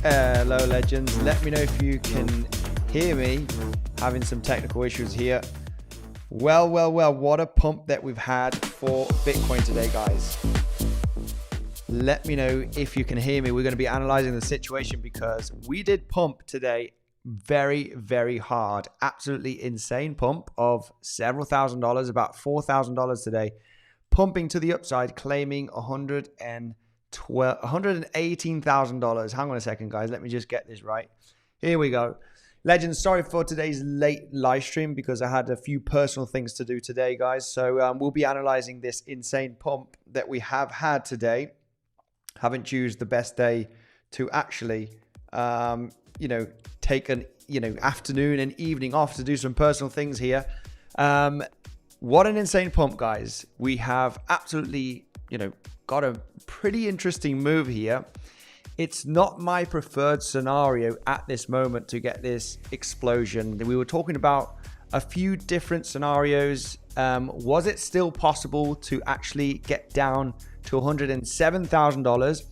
Hello legends, let me know if you can hear me. Having some technical issues here. Well, what a pump that we've had for Bitcoin today, guys. Let me know if you can hear me. We're going to be analyzing the situation because we did pump today very hard. Absolutely insane pump of several $1,000s, about $4,000 today, pumping to the upside, claiming $118,000. Hang on a second, guys. Let me just get this right. Here we go. Legends, sorry for today's late live stream because I had a few personal things to do today, guys. So we'll be analyzing this insane pump that we have had today. Haven't used the best day to actually, take an, afternoon and evening off to do some personal things here. What an insane pump, guys. We have absolutely, got a pretty interesting move here. It's not my preferred scenario at this moment to get this explosion. We were talking about a few different scenarios. Was it still possible to actually get down to $107,000?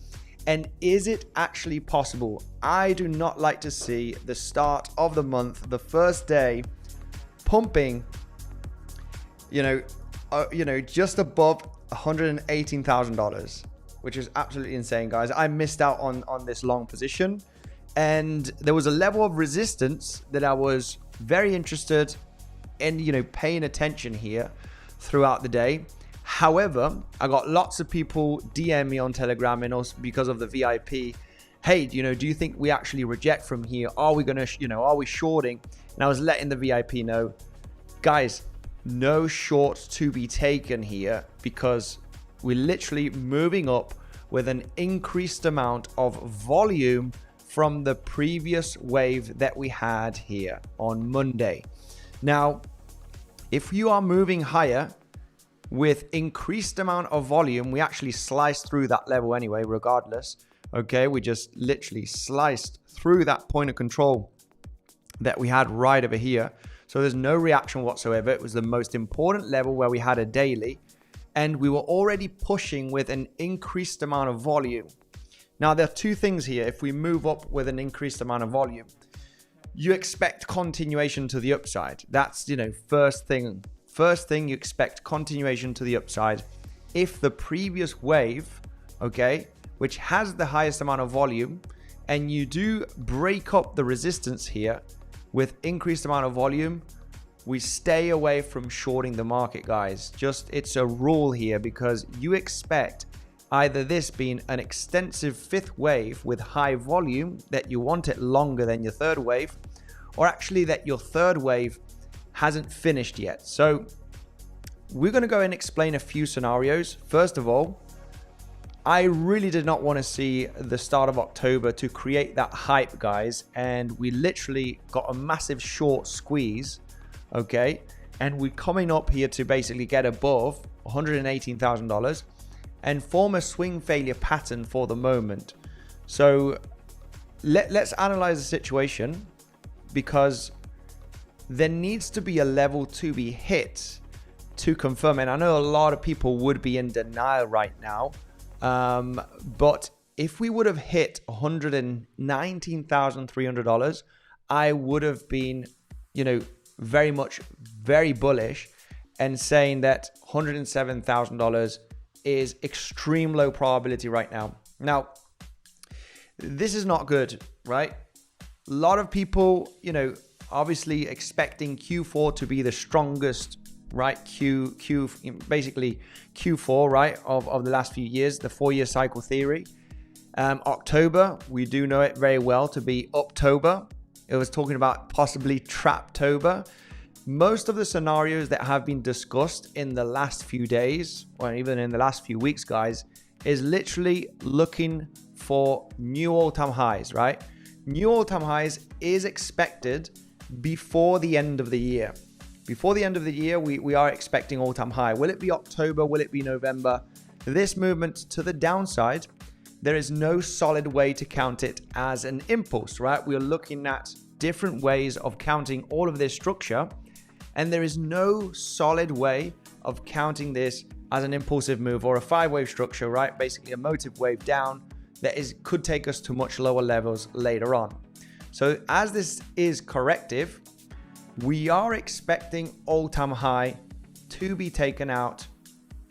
And is it actually possible? I do not like to see the start of the month, the first day, pumping, just above $118,000. Which is absolutely insane, guys. I missed out on this long position, and there was a level of resistance that I was very interested in, paying attention here throughout the day. However, I got lots of people DM me on Telegram and also because of the VIP. Hey, do you think we actually reject from here? Are we gonna, are we shorting? And I was letting the VIP know, guys, no short to be taken here because we're literally moving up with an increased amount of volume from the previous wave that we had here on Monday. Now, if you are moving higher with increased amount of volume, we actually sliced through that level anyway, regardless. Okay, we just literally sliced through that point of control that we had right over here. So there's no reaction whatsoever. It was the most important level where we had a daily. And we were already pushing with an increased amount of volume. Now, there are two things here. If we move up with an increased amount of volume, you expect continuation to the upside. That's, first thing. First thing, you expect continuation to the upside. If the previous wave, okay, which has the highest amount of volume, and you do break up the resistance here with increased amount of volume, we stay away from shorting the market, guys. It's a rule here because you expect either this being an extensive fifth wave with high volume that you want it longer than your third wave, or actually that your third wave hasn't finished yet. So we're going to go and explain a few scenarios. First of all, I really did not want to see the start of October to create that hype, guys. And we literally got a massive short squeeze. Okay, and we're coming up here to basically get above $118,000 and form a swing failure pattern for the moment. So let's analyze the situation because there needs to be a level to be hit to confirm. And I know a lot of people would be in denial right now, but if we would have hit $119,300, I would have been, very bullish and saying that $107,000 is extreme low probability right now. Now, this is not good, right? A lot of people, obviously expecting Q4 to be the strongest, right? Basically Q4, right? Of the last few years, the 4-year cycle theory. October, we do know it very well to be Uptober. It was talking about possibly Traptober. Most of the scenarios that have been discussed in the last few days, or even in the last few weeks, guys, is literally looking for new all-time highs, right? New all-time highs is expected before the end of the year. Before the end of the year, we are expecting all-time high. Will it be October? Will it be November? This movement to the downside, there is no solid way to count it as an impulse, right? We're looking at different ways of counting all of this structure, and there is no solid way of counting this as an impulsive move or a 5-wave structure, right? Basically a motive wave down, that could take us to much lower levels later on. So as this is corrective, we are expecting all-time high to be taken out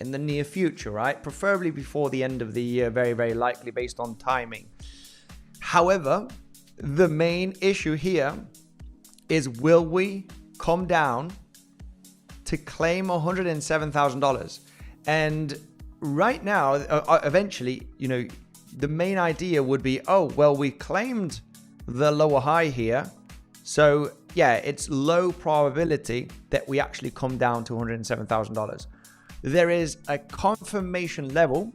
in the near future, right? Preferably before the end of the year, very, very likely based on timing. However, the main issue here is, will we come down to claim $107,000? And right now, eventually, you know, the main idea would be, oh, well, we claimed the lower high here. So yeah, it's low probability that we actually come down to $107,000. There is a confirmation level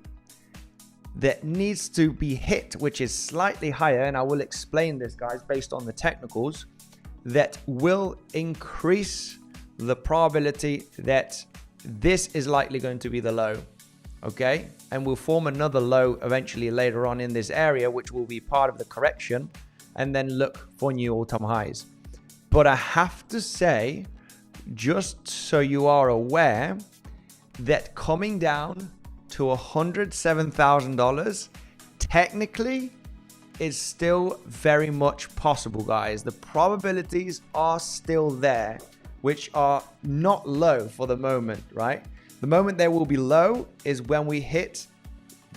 that needs to be hit, which is slightly higher. And I will explain this, guys, based on the technicals, that will increase the probability that this is likely going to be the low. Okay. And we'll form another low eventually later on in this area, which will be part of the correction, and then look for new all-time highs. But I have to say, just so you are aware, that coming down to $107,000 technically is still very much possible, guys. The probabilities are still there, which are not low for the moment, right? The moment they will be low is when we hit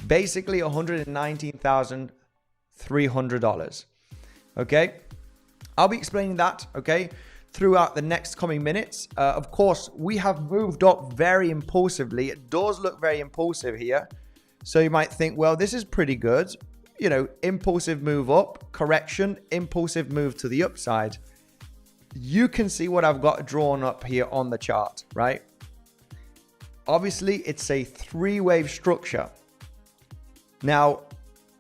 basically $119,300. Okay, I'll be explaining that, okay, throughout the next coming minutes. Of course, we have moved up very impulsively. It does look very impulsive here. So you might think, well, this is pretty good. You know, impulsive move up, correction, impulsive move to the upside. You can see what I've got drawn up here on the chart, right? Obviously, it's a three-wave structure. Now,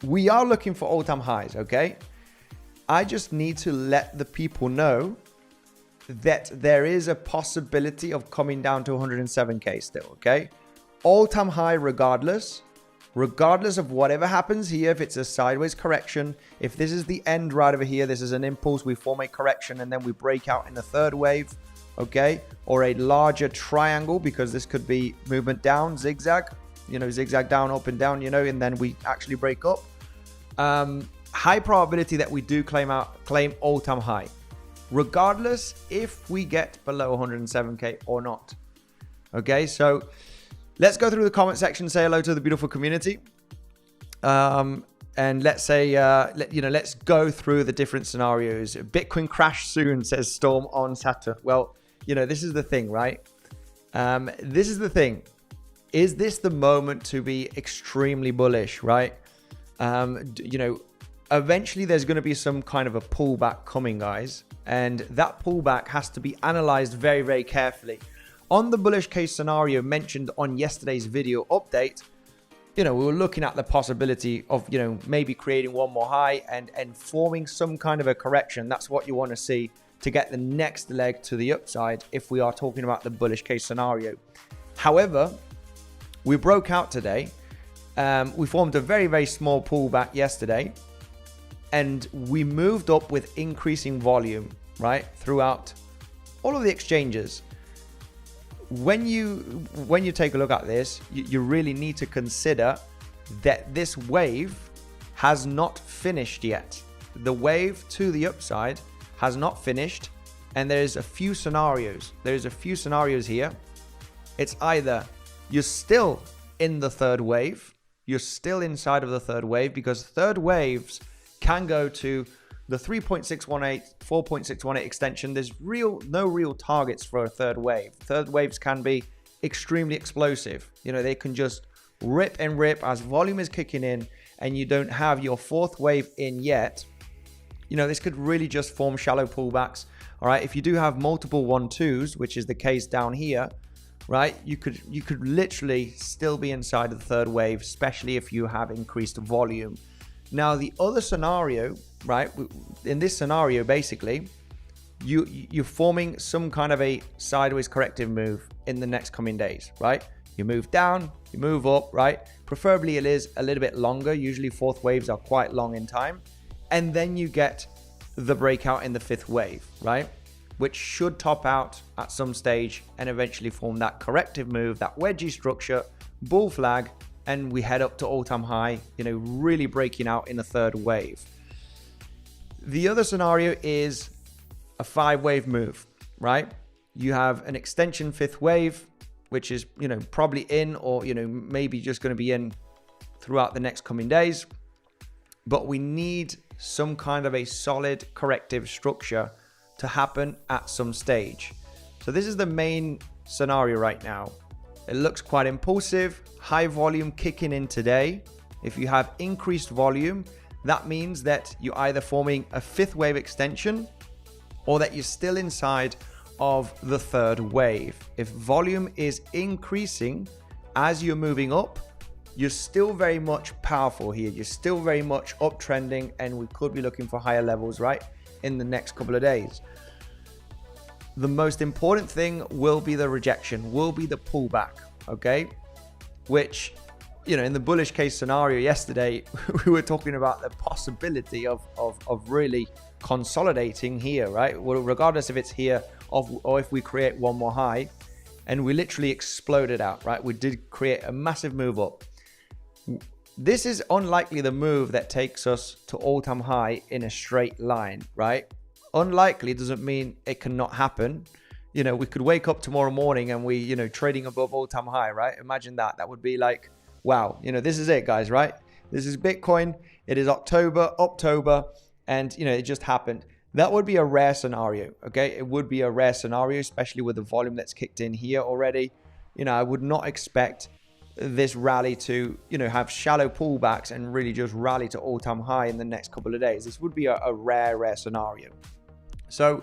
we are looking for all-time highs, okay? I just need to let the people know that there is a possibility of coming down to 107K still, okay? All-time high regardless of whatever happens here. If it's a sideways correction, if this is the end right over here, this is an impulse, we form a correction and then we break out in the third wave, okay? Or a larger triangle, because this could be movement down, zigzag, you know, zigzag down, up and down, you know, and then we actually break up. High probability that we do claim all-time high, regardless if we get below 107K or not. Okay, so let's go through the comment section, say hello to the beautiful community. And let's say, let's go through the different scenarios. Bitcoin crash soon, says Storm on Saturn. Well, you know, this is the thing, right? This is the thing. Is this the moment to be extremely bullish, right? You know, eventually there's going to be some kind of a pullback coming, guys. And that pullback has to be analyzed very, very carefully. On the bullish case scenario mentioned on yesterday's video update, you know, we were looking at the possibility of, you know, maybe creating one more high and forming some kind of a correction. That's what you want to see to get the next leg to the upside if we are talking about the bullish case scenario. However, we broke out today. We formed a very, very small pullback yesterday, and we moved up with increasing volume, right, throughout all of the exchanges. When you take a look at this, you really need to consider that this wave has not finished yet. The wave to the upside has not finished, and there's a few scenarios. There's a few scenarios here. It's either you're still in the third wave, you're still inside of the third wave, because third waves can go to the 3.618, 4.618 extension. There's no real targets for a third wave. Third waves can be extremely explosive. You know, they can just rip and rip as volume is kicking in and you don't have your fourth wave in yet. You know, this could really just form shallow pullbacks. All right, if you do have multiple 1-2s, which is the case down here, right, you could literally still be inside of the third wave, especially if you have increased volume. Now, the other scenario, right, in this scenario, basically, you're forming some kind of a sideways corrective move in the next coming days, right? You move down, you move up, right? Preferably it is a little bit longer. Usually fourth waves are quite long in time. And then you get the breakout in the fifth wave, right? Which should top out at some stage and eventually form that corrective move, that wedgie structure, bull flag, and we head up to all-time high, you know, really breaking out in a third wave. The other scenario is a 5-wave move, right? You have an extension 5th wave, which is, you know, probably in, or, you know, maybe just going to be in throughout the next coming days. But we need some kind of a solid corrective structure to happen at some stage. So this is the main scenario right now. It looks quite impulsive, high volume kicking in today. If you have increased volume, that means that you're either forming a 5th wave extension or that you're still inside of the 3rd wave. If volume is increasing as you're moving up, you're still very much powerful here. You're still very much uptrending, and we could be looking for higher levels, right, in the next couple of days. The most important thing will be the rejection, will be the pullback, okay? Which, you know, in the bullish case scenario yesterday, we were talking about the possibility of really consolidating here, right? Well, regardless if it's here or if we create one more high, and we literally exploded out, right? We did create a massive move up. This is unlikely the move that takes us to all-time high in a straight line, right? Unlikely doesn't mean it cannot happen. You know, we could wake up tomorrow morning and we, you know, trading above all-time high, right? Imagine that. That would be like, wow, you know, this is it, guys, right? This is Bitcoin. It is October, and, you know, it just happened. That would be a rare scenario, okay? It would be a rare scenario, especially with the volume that's kicked in here already. You know, I would not expect this rally to, you know, have shallow pullbacks and really just rally to all-time high in the next couple of days. This would be a rare scenario. So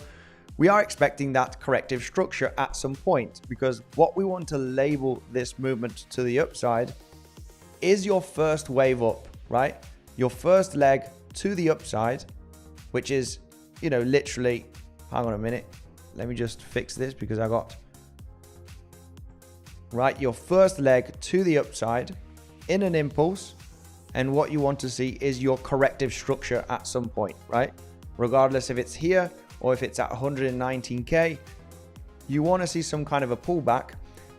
we are expecting that corrective structure at some point, because what we want to label this movement to the upside is your first wave up, right? Your first leg to the upside, which is, you know, literally, hang on a minute. Let me just fix this because I got, right, your first leg to the upside in an impulse. And what you want to see is your corrective structure at some point, right? Regardless if it's here or if it's at 119K, you want to see some kind of a pullback,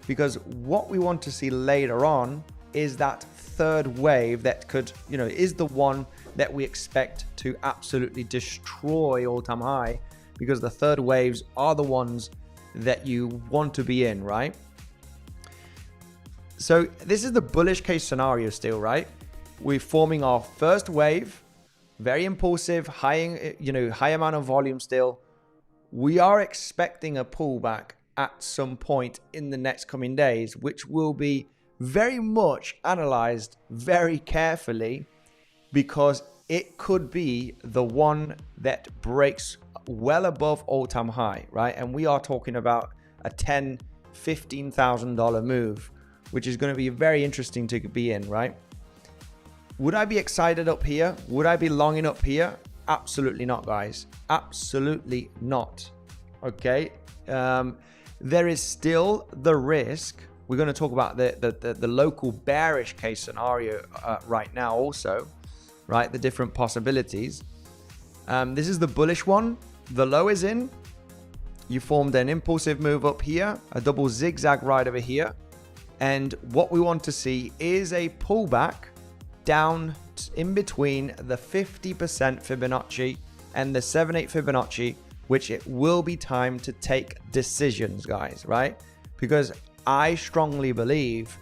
because what we want to see later on is that 3rd wave that could, you know, is the one that we expect to absolutely destroy all-time high, because the 3rd waves are the ones that you want to be in, right? So this is the bullish case scenario still, right? We're forming our first wave, very impulsive, high, you know, high amount of volume still. We are expecting a pullback at some point in the next coming days, which will be very much analyzed very carefully, because it could be the one that breaks well above all-time high, right? And we are talking about a $10,000, $15,000 move, which is going to be very interesting to be in, right? Would I be excited up here? Would I be longing up here? Absolutely not, guys. Absolutely not. Okay. There is still the risk. We're going to talk about the local bearish case scenario right now also, right? The different possibilities. This is the bullish one. The low is in. You formed an impulsive move up here, a double zigzag ride over here. And what we want to see is a pullback down in between the 50% Fibonacci and the 7/8 Fibonacci, which it will be time to take decisions, guys, right? Because I strongly believe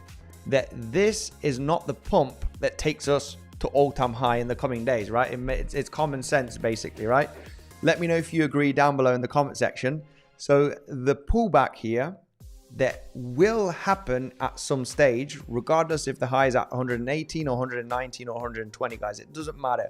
that this is not the pump that takes us to all-time high in the coming days, right? It's common sense, basically, right? Let me know if you agree down below in the comment section. So the pullback here that will happen at some stage, regardless if the high is at 118 or 119 or 120, guys, it doesn't matter.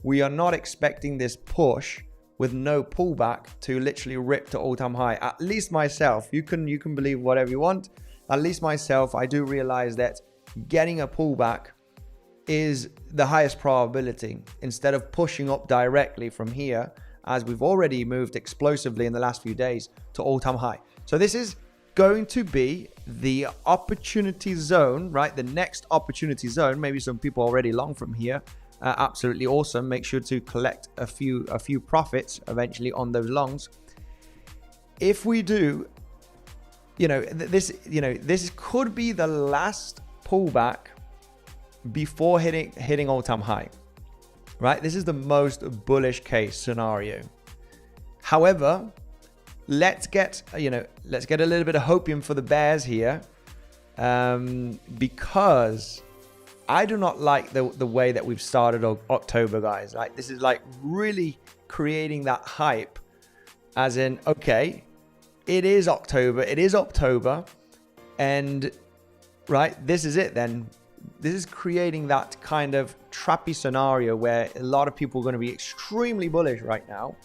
We are not expecting this push with no pullback to literally rip to all-time high. At least myself, you can believe whatever you want. At least myself, I do realize that getting a pullback is the highest probability, instead of pushing up directly from here, as we've already moved explosively in the last few days to all-time high. So this is going to be the opportunity zone, right? The next opportunity zone. Maybe some people already long from here. Absolutely awesome. Make sure to collect a few profits eventually on those longs. If we do, this could be the last pullback before hitting all-time high, right? This is the most bullish case scenario. However, let's get a little bit of hopium for the bears here, because I do not like the way that we've started October, guys. Like, this is like really creating that hype, as in, okay, it is October, and right, this is it then. This is creating that kind of trappy scenario where a lot of people are going to be extremely bullish right now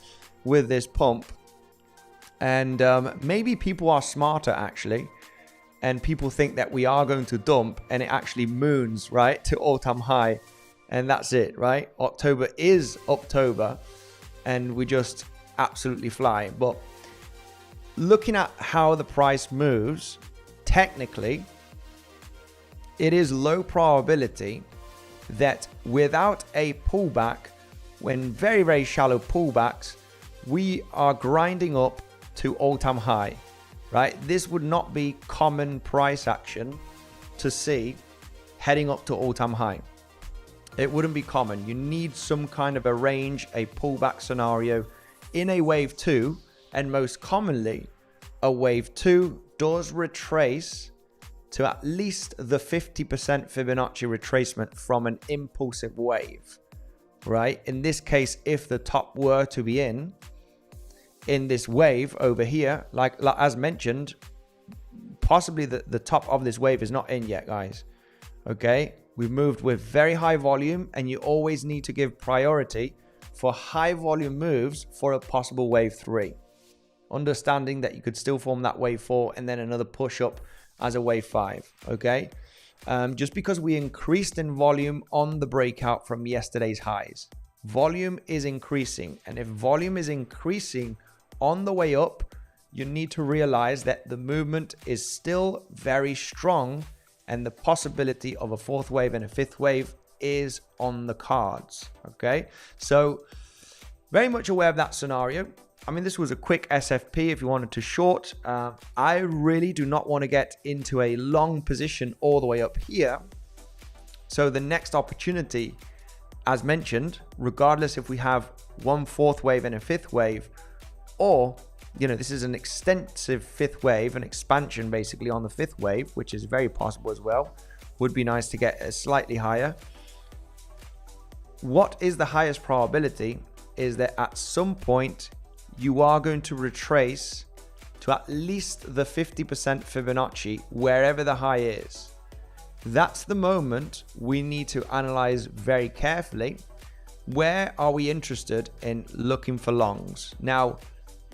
with this pump. And maybe people are smarter actually, and people think that we are going to dump, and it actually moons right to all-time high, and that's it, right? October is October, and we just absolutely fly. But looking at how the price moves, technically, it is low probability that without a pullback, when very, very shallow pullbacks, we are grinding up to all-time high, right? This would not be common price action to see heading up to all-time high. It wouldn't be common. You need some kind of a range, a pullback scenario in a wave 2, and most commonly, a wave 2 does retrace to at least the 50% Fibonacci retracement from an impulsive wave, right? In this case, if the top were to be in this wave over here, like as mentioned, possibly the top of this wave is not in yet, guys. Okay, we've moved with very high volume, and you always need to give priority for high volume moves for a possible wave 3. Understanding that you could still form that wave 4 and then another push up as a wave 5, okay? Just because we increased in volume on the breakout from yesterday's highs. Volume is increasing, and if volume is increasing on the way up, you need to realize that the movement is still very strong, and the possibility of a 4th wave and a 5th wave is on the cards, okay? So very much aware of that scenario. I mean, this was a quick SFP if you wanted to short. I really do not want to get into a long position all the way up here. So the next opportunity, as mentioned, regardless if we have one 4th wave and a 5th wave, or, this is an extensive 5th wave, an expansion basically on the 5th wave, which is very possible as well. Would be nice to get a slightly higher. What is the highest probability is that at some point, you are going to retrace to at least the 50% Fibonacci wherever the high is. That's the moment we need to analyze very carefully. Where are we interested in looking for longs? Now,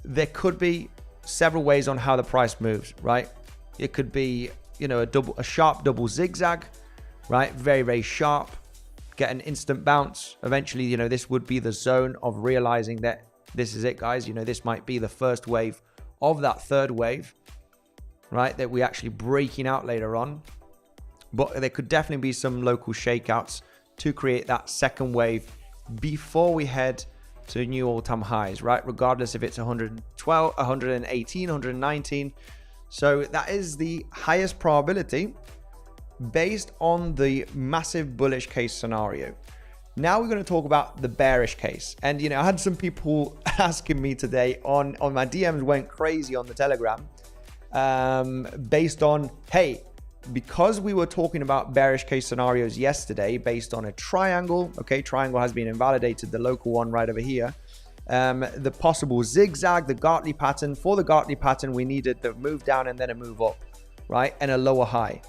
there could be several ways on how the price moves, right? It could be, a sharp double zigzag, right? Very, very sharp, get an instant bounce. Eventually, this would be the zone of realizing that this is it, guys. This might be the first wave of that 3rd wave, right? That we're actually breaking out later on. But there could definitely be some local shakeouts to create that 2nd wave before we head to new all-time highs, right? Regardless if it's 112, 118, 119. So that is the highest probability based on the massive bullish case scenario. Now we're going to talk about the bearish case. And, I had some people asking me today on my DMs, went crazy on the Telegram, based on, hey, because we were talking about bearish case scenarios yesterday based on a triangle. Okay, triangle has been invalidated, the local one right over here. The possible zigzag, the 𝗞𝗆 pattern. For the 𝗞𝗆 pattern, we needed the move down and then a move up, right? And a lower high.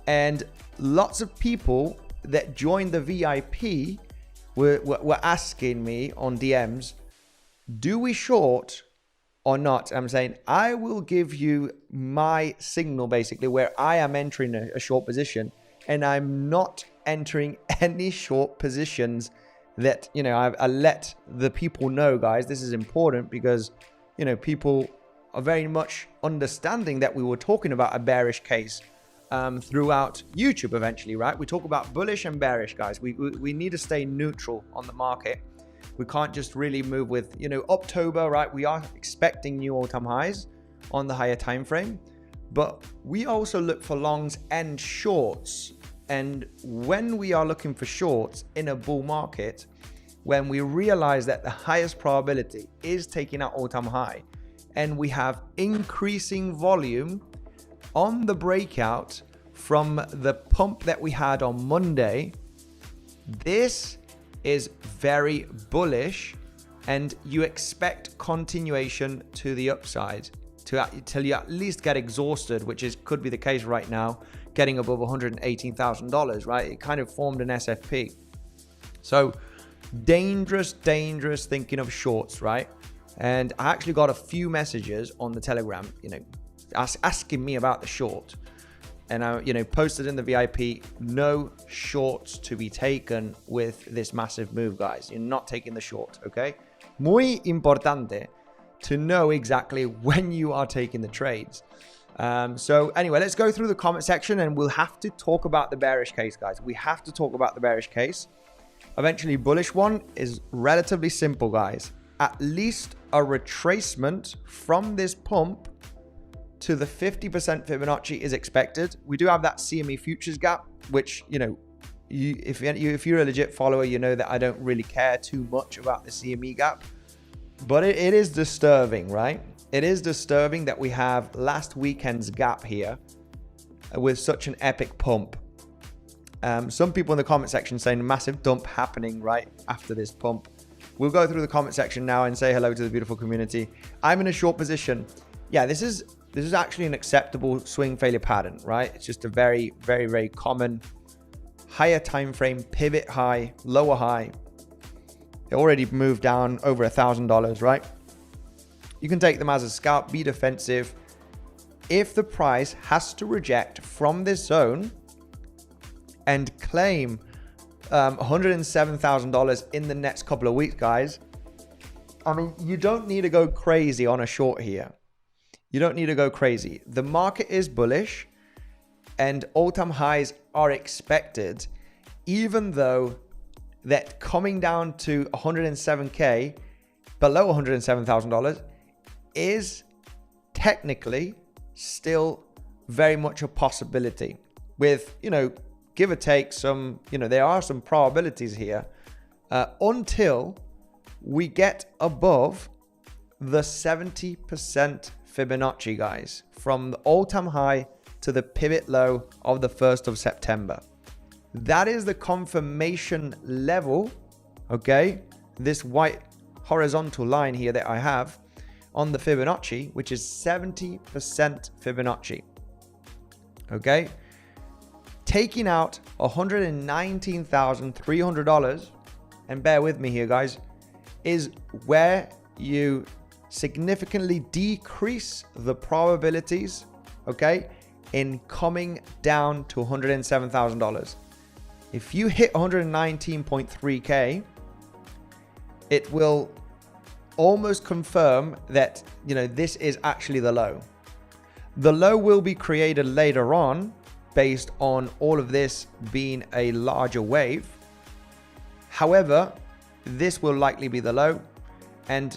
And lots of people that joined the VIP were asking me on DMs, do we short or not? I'm saying, I will give you my signal basically where I am entering a short position, and I'm not entering any short positions that, I let the people know, guys. This is important because, people are very much understanding that we were talking about a bearish case throughout YouTube eventually, right? We talk about bullish and bearish, guys. We need to stay neutral on the market. We can't just really move with, October, right? We are expecting new all-time highs on the higher time frame, but we also look for longs and shorts And when we are looking for shorts in a bull market, when we realize that the highest probability is taking out all-time high, and we have increasing volume on the breakout from the pump that we had on Monday, this is very bullish, and you expect continuation to the upside till you at least get exhausted, which could be the case right now, getting above $118,000, right? It kind of formed an SFP. So dangerous thinking of shorts, right? And I actually got a few messages on the Telegram, asking me about the short. And I, posted in the VIP, no shorts to be taken with this massive move, guys. You're not taking the short, okay? Muy importante to know exactly when you are taking the trades. So anyway, let's go through the comment section, and we'll have to talk about the bearish case, guys. We have to talk about the bearish case. Eventually, bullish one is relatively simple, guys. At least a retracement from this pump to the 50% Fibonacci is expected. We do have that CME futures gap, which, if you're a legit follower, you know that I don't really care too much about the CME gap. But it is disturbing, right? It is disturbing that we have last weekend's gap here with such an epic pump. Some people in the comment section saying a massive dump happening right after this pump. Very go through the comment section now and say hello to the beautiful community. I'm in a short position. Yeah, this is actually an acceptable swing failure pattern, right? It's just a very common higher time frame pivot high, lower high. It already moved down over $1,000, right? You can take them as a scalp, be defensive. If the price has to reject from this zone and claim $107,000 in the next couple of weeks, guys, I mean, you don't need to go crazy on a short here. You don't need to go crazy. The market is bullish and all-time highs are expected, even though that coming down to 107K, below $107,000, is technically still very much a possibility. With, give or take some, there are some probabilities here until we get above the 70% Fibonacci, guys, from the all-time high to the pivot low of the 1st of September. That is the confirmation level, okay? This white horizontal line here that I have on the Fibonacci, which is 70% Fibonacci, okay? Taking out $119,300, and bear with me here, guys, is where you significantly decrease the probabilities, okay, in coming down to $107,000. If you hit 119.3K, it will almost confirm that, this is actually the low. The low will be created later on based on all of this being a larger wave. However, this will likely be the low. And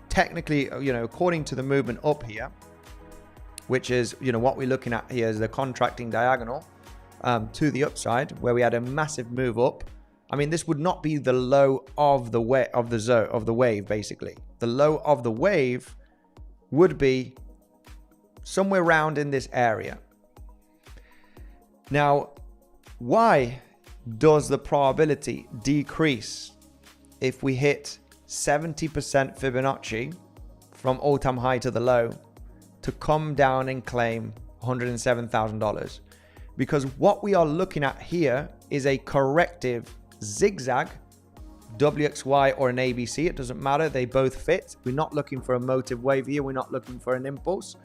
technically, according to the movement up here, which is, what we're looking at here is the contracting diagonal to the upside, where we had a massive move up. I mean, this would not be the low of the wave, basically. The low of the wave would be somewhere around in this area. Now, why does the probability decrease if we hit 70% Fibonacci from all-time high to the low to come down and claim $107,000? Because what we are looking at here is a corrective zigzag, WXY or an ABC. It doesn't matter. They both fit. We're not looking for a motive wave here. We're not looking for an impulse.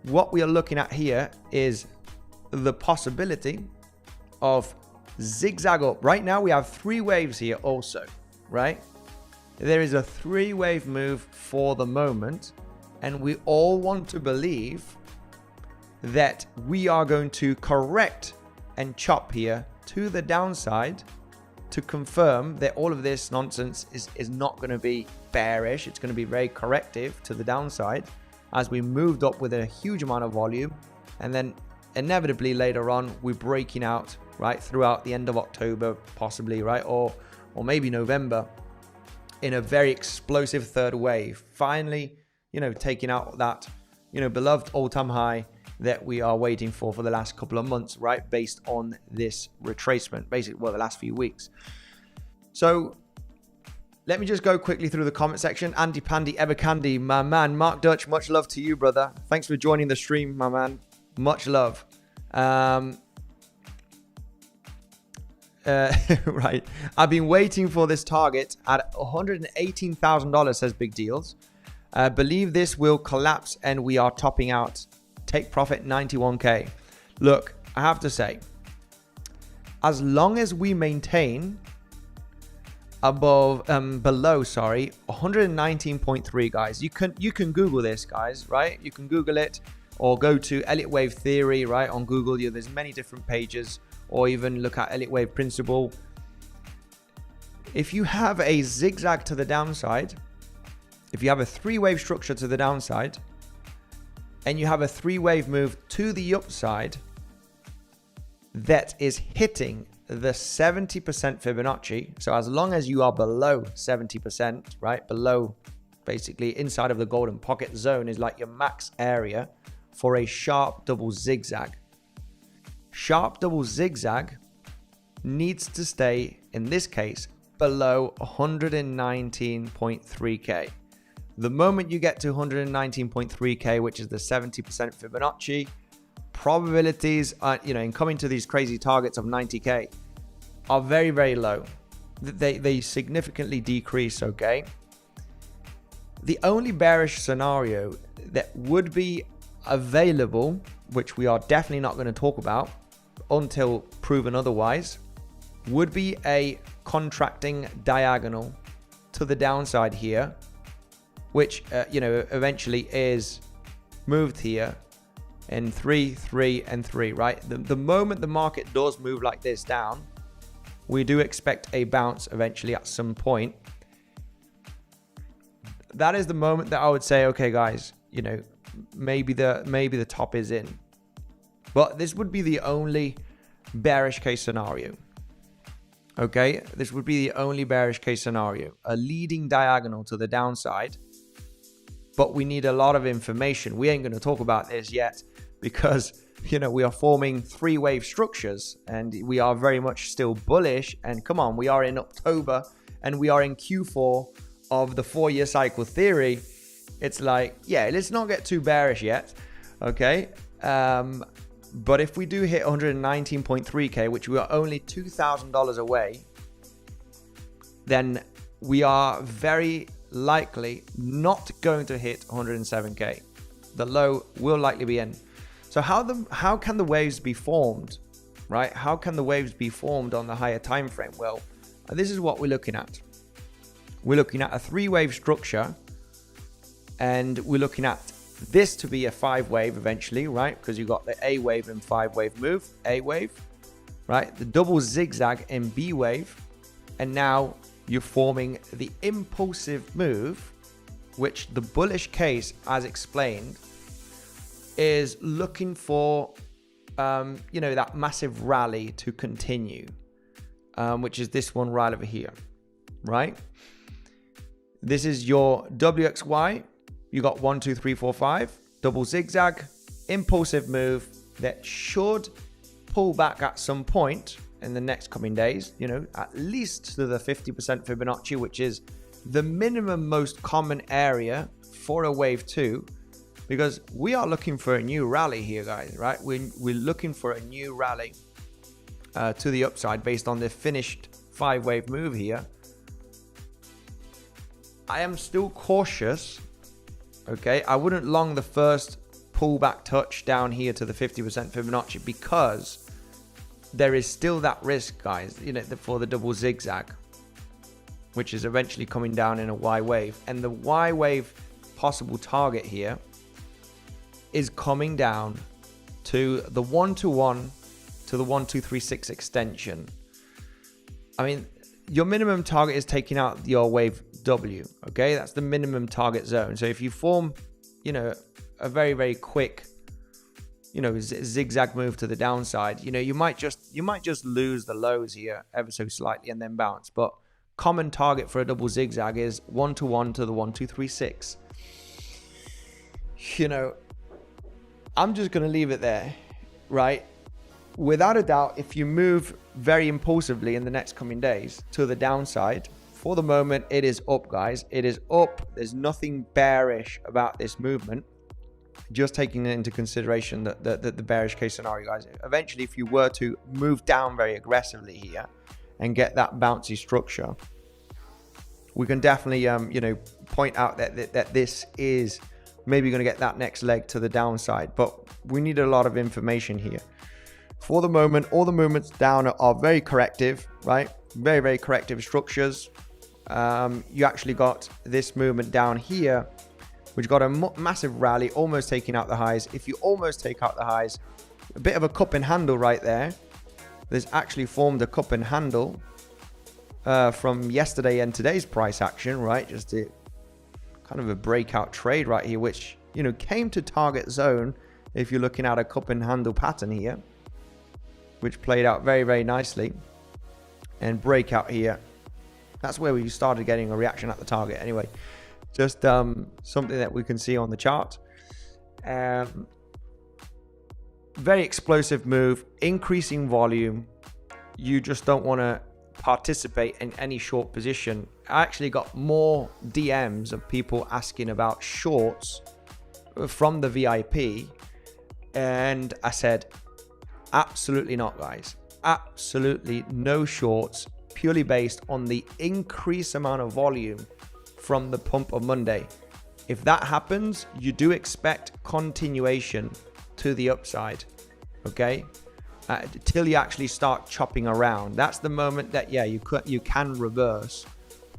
What we are looking at here is the possibility of zigzag up. Right now, we have 3 waves here also, right? There is a 3-wave move for the moment, and we all want to believe that we are going to correct and chop here to the downside to confirm that all of this nonsense is not going to be bearish. It's going to be very corrective to the downside as we moved up with a huge amount of volume and then inevitably later on, we're breaking out, right, throughout the end of October, possibly, right, or maybe November, in a very explosive third wave, finally, you know, taking out that, you know, beloved all-time high that we are waiting for the last couple of months, right, based on this retracement, basically, well, the last few weeks. So let me just go quickly through the comment section. Andy Pandy, Ever Candy, my man, Mark Dutch, much love to you, brother. Thanks for joining the stream, my man. Much love. Right. I've been waiting for this target at $118,000, says Big Deals. Believe this will collapse and we are topping out. Take profit 91K. Look, I have to say, as long as we maintain below 119.3, guys, you can Google this, guys, right? You can Google it or go to Elliott Wave Theory, right, on Google. There's many different pages, or even look at Elliott Wave Principle. If you have a zigzag to the downside, if you have a 3-wave structure to the downside, and you have a 3-wave move to the upside that is hitting the 70% Fibonacci, so as long as you are below 70%, right, below, basically inside of the golden pocket zone is like your max area for a sharp double zigzag. Sharp double zigzag needs to stay, in this case, below 119.3K. The moment you get to 119.3K, which is the 70% Fibonacci, probabilities are, you know, in coming to these crazy targets of 90K are very, very low. They significantly decrease, okay? The only bearish scenario that would be available, which we are definitely not going to talk about until proven otherwise, would be a contracting diagonal to the downside here, which, you know, eventually is moved here in 3, 3, and 3, right? The moment the market does move like this down, we do expect a bounce eventually at some point. That is the moment that I would say, okay, guys, you know, maybe the top is in. But this would be the only bearish case scenario. Okay, this would be the only bearish case scenario, a leading diagonal to the downside. But we need a lot of information. We ain't going to talk about this yet because, you know, we are forming 3-wave structures and we are very much still bullish. And come on, we are in October and we are in Q4 of the 4-year cycle theory. It's like, yeah, let's not get too bearish yet. Okay. But if we do hit 119.3K, which we are only $2,000 away, then we are very likely not going to hit 107K. The low will likely be in. So how can the waves be formed, right? How can the waves be formed on the higher time frame? Well, this is what we're looking at. We're looking at a 3-wave structure, and we're looking at this to be a 5-wave eventually, right? Because you've got the A wave and 5-wave move, A wave, right? The double zigzag in B wave, and now you're forming the impulsive move, which the bullish case, as explained, is looking for, you know, that massive rally to continue, which is this one right over here, right? This is your WXY. You got 1, 2, 3, 4, 5, double zigzag, impulsive move that should pull back at some point in the next coming days, you know, at least to the 50% Fibonacci, which is the minimum most common area for a wave 2, because we are looking for a new rally here, guys, right? We're looking for a new rally to the upside based on the finished 5-wave move here. I am still cautious. Okay, I wouldn't long the first pullback touch down here to the 50% Fibonacci because there is still that risk, guys, you know, for the double zigzag, which is eventually coming down in a Y wave. And the Y wave possible target here is coming down to the 1-to-1 to the 1236 extension. I mean, your minimum target is taking out your wave W, okay? That's the minimum target zone. So if you form, you know, a very, very quick, you know, zigzag move to the downside, you know, you might just lose the lows here ever so slightly and then bounce. But common target for a double zigzag is 1-to-1 to the 1236. You know, I'm just going to leave it there, right? Without a doubt, if you move very impulsively in the next coming days to the downside, for the moment, it is up, guys. It is up. There's nothing bearish about this movement. Just taking into consideration the bearish case scenario, guys. Eventually, if you were to move down very aggressively here and get that bouncy structure, we can definitely, you know, point out that this is maybe going to get that next leg to the downside. But we need a lot of information here. For the moment, all the movements down are very corrective, right? Very, very corrective structures. You actually got this movement down here, which got a massive rally, almost taking out the highs. If you almost take out the highs, a bit of a cup and handle right there. There's actually formed a cup and handle from yesterday and today's price action, right? Just a kind of a breakout trade right here, which, you know, came to target zone. If you're looking at a cup and handle pattern here, which played out very, very nicely, and breakout here. That's where we started getting a reaction at the target anyway. Just something that we can see on the chart. Very explosive move, increasing volume. You just don't want to participate in any short position. I actually got more DMs of people asking about shorts from the VIP, and I said, absolutely not, guys. Absolutely no shorts, purely based on the increased amount of volume from the pump of Monday. If that happens, you do expect continuation to the upside, okay? Till you actually start chopping around. That's the moment that, yeah, you can reverse.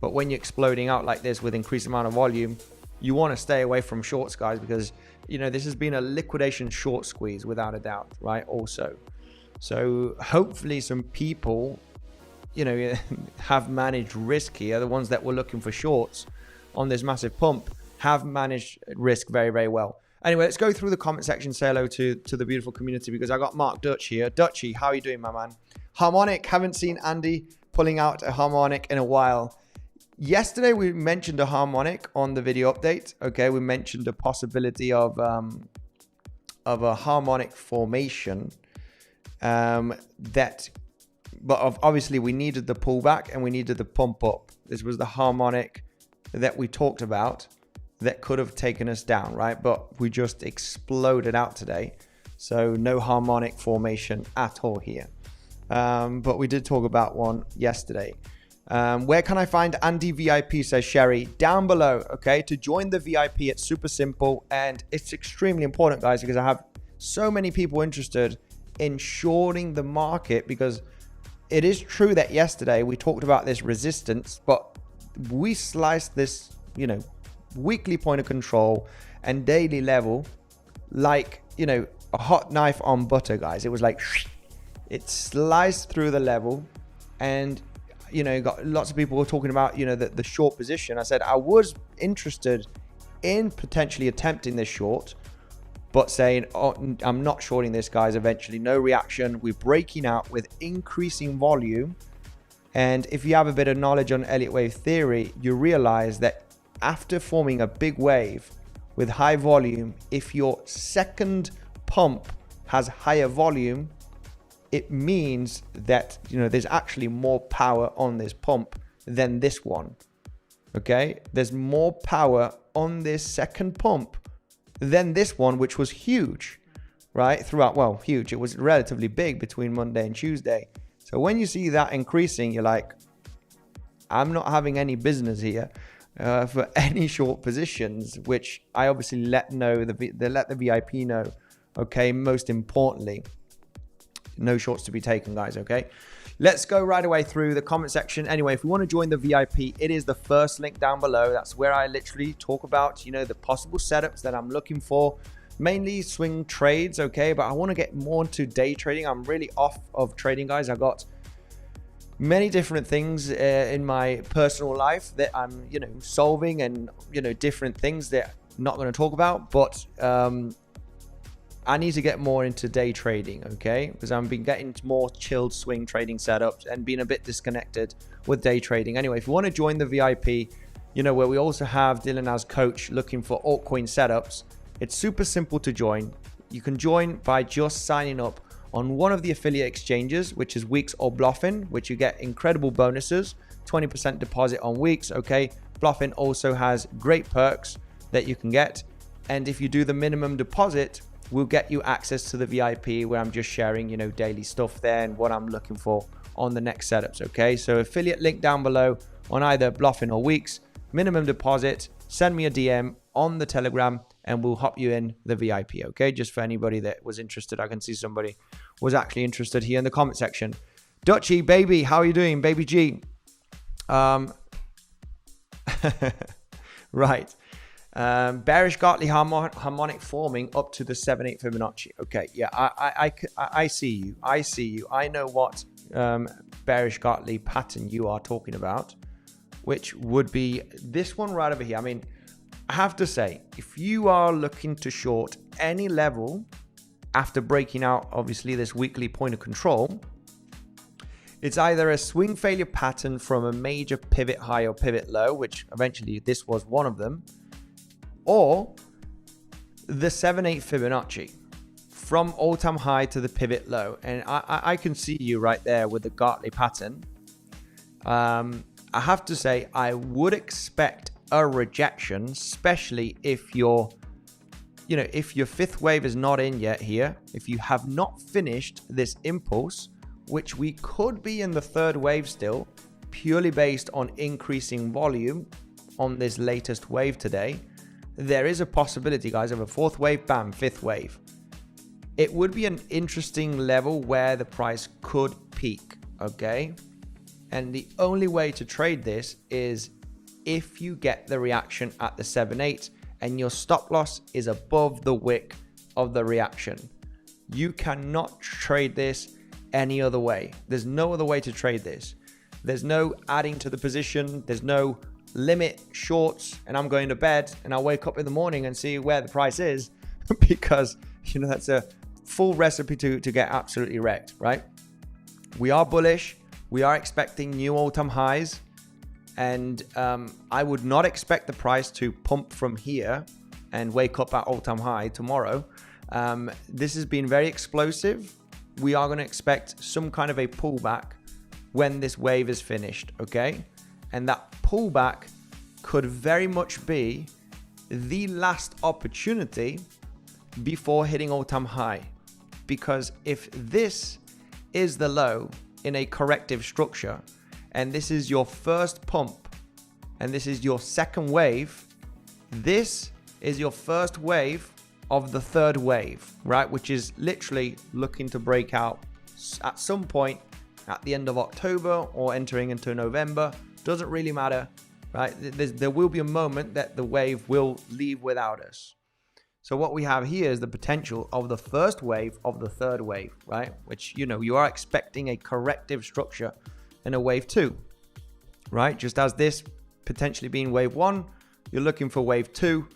But when you're exploding out like this with increased amount of volume, you want to stay away from shorts, guys, because, you know, this has been a liquidation short squeeze without a doubt, right? Also, so hopefully some people, you know, have managed risk here. The ones that were looking for shorts on this massive pump have managed risk very, very well. Anyway, let's go through the comment section. Say hello to the beautiful community, because I got Mark Dutch here. 𝗬𝗍, how are you doing, my man? Harmonic, haven't seen Andy pulling out a harmonic in a while. Yesterday, we mentioned a harmonic on the video update. Okay, we mentioned the possibility of a harmonic formation. But obviously we needed the pullback and we needed the pump up. This was the harmonic that we talked about that could have taken us down, right? But we just exploded out today. So no harmonic formation at all here. But we did talk about one yesterday. Where can I find Andy VIP, says Sherry? Down below, okay? To join the VIP, it's super simple. And it's extremely important, guys, because I have so many people interested in shorting the market, because it is true that yesterday we talked about this resistance, but we sliced this, you know, weekly point of control and daily level like, you know, a hot knife on butter, guys. It was like, it sliced through the level, and, you know, got lots of people were talking about, you know, the short position. I said I was interested in potentially attempting this short, but saying, oh, I'm not shorting this, guys. Eventually, no reaction. We're breaking out with increasing volume. And if you have a bit of knowledge on Elliott wave theory, you realize that after forming a big wave with high volume, if your second pump has higher volume, it means that, you know, there's actually more power on this pump than this one. Okay, there's more power on this second pump than this one, which was huge, right? Throughout, well, huge. It was relatively big between Monday and Tuesday. So when you see that increasing, you're like, I'm not having any business here for any short positions, which I obviously let the VIP know. Okay, most importantly, no shorts to be taken, guys. Okay, let's go right away through the comment section. Anyway, if you want to join the VIP, it is the first link down below. That's where I literally talk about, you know, the possible setups that I'm looking for, mainly swing trades. Okay, but I want to get more into day trading. I'm really off of trading, guys. I got many different things in my personal life that I'm, you know, solving, and, you know, different things that I'm not going to talk about, but I need to get more into day trading, okay? Because I've been getting more chilled swing trading setups and being a bit disconnected with day trading. Anyway, if you want to join the VIP, you know, where we also have Dylan as coach looking for altcoin setups, it's super simple to join. You can join by just signing up on one of the affiliate exchanges, which is Weeks or Bluffin, which you get incredible bonuses, 20% deposit on Weeks, okay? Bluffin also has great perks that you can get. And if you do the minimum deposit, we'll get you access to the VIP, where I'm just sharing, you know, daily stuff there and what I'm looking for on the next setups, okay? So affiliate link down below on either Bluffin or Weeks, minimum deposit, send me a DM on the Telegram and we'll hop you in the VIP, okay? Just for anybody that was interested. I can see somebody was actually interested here in the comment section. 𝗞𝗔, baby, how are you doing, baby G? Right. Bearish 𝗬𝗆𝗽𝗫 harmonic forming up to the 7/8 Fibonacci. Okay, yeah, I see you. I see you. I know what bearish 𝗬𝗆𝗽 pattern you are talking about, which would be this one right over here. I mean, I have to say, if you are looking to short any level after breaking out, obviously, this weekly point of control, it's either a swing failure pattern from a major pivot high or pivot low, which eventually this was one of them, or the 7/8 Fibonacci from all-time high to the pivot low. And I can see you right there with the 𝗬𝗆𝗽 pattern. I have to say, I would expect a rejection, especially if your fifth wave is not in yet here. If you have not finished this impulse, which we could be in the third wave still, purely based on increasing volume on this latest wave today, there is a possibility, guys, of a fourth wave, bam, fifth wave. It would be an interesting level where the price could peak, okay? And the only way to trade this is if you get the reaction at the 7/8 and your stop loss is above the wick of the reaction. You cannot trade this any other way. There's no other way to trade this. There's no adding to the position. There's no limit shorts and I'm going to bed and I'll wake up in the morning and see where the price is, because, you know, that's a full recipe to get absolutely wrecked, right? We are bullish. We are expecting new all-time highs. And I would not expect the price to pump from here and wake up at all-time high tomorrow. This has been very explosive. We are going to expect some kind of a pullback when this wave is finished, okay? And that pullback could very much be the last opportunity before hitting all-time high. Because if this is the low in a corrective structure, and this is your first pump, and this is your second wave, this is your first wave of the third wave, right? Which is literally looking to break out at some point at the end of October or entering into November. Doesn't really matter, right? There will be a moment that the wave will leave without us. So what we have here is the potential of the first wave of the third wave, right? Which, you know, you are expecting a corrective structure in a wave 2, right? Just as this potentially being wave 1, you're looking for wave 2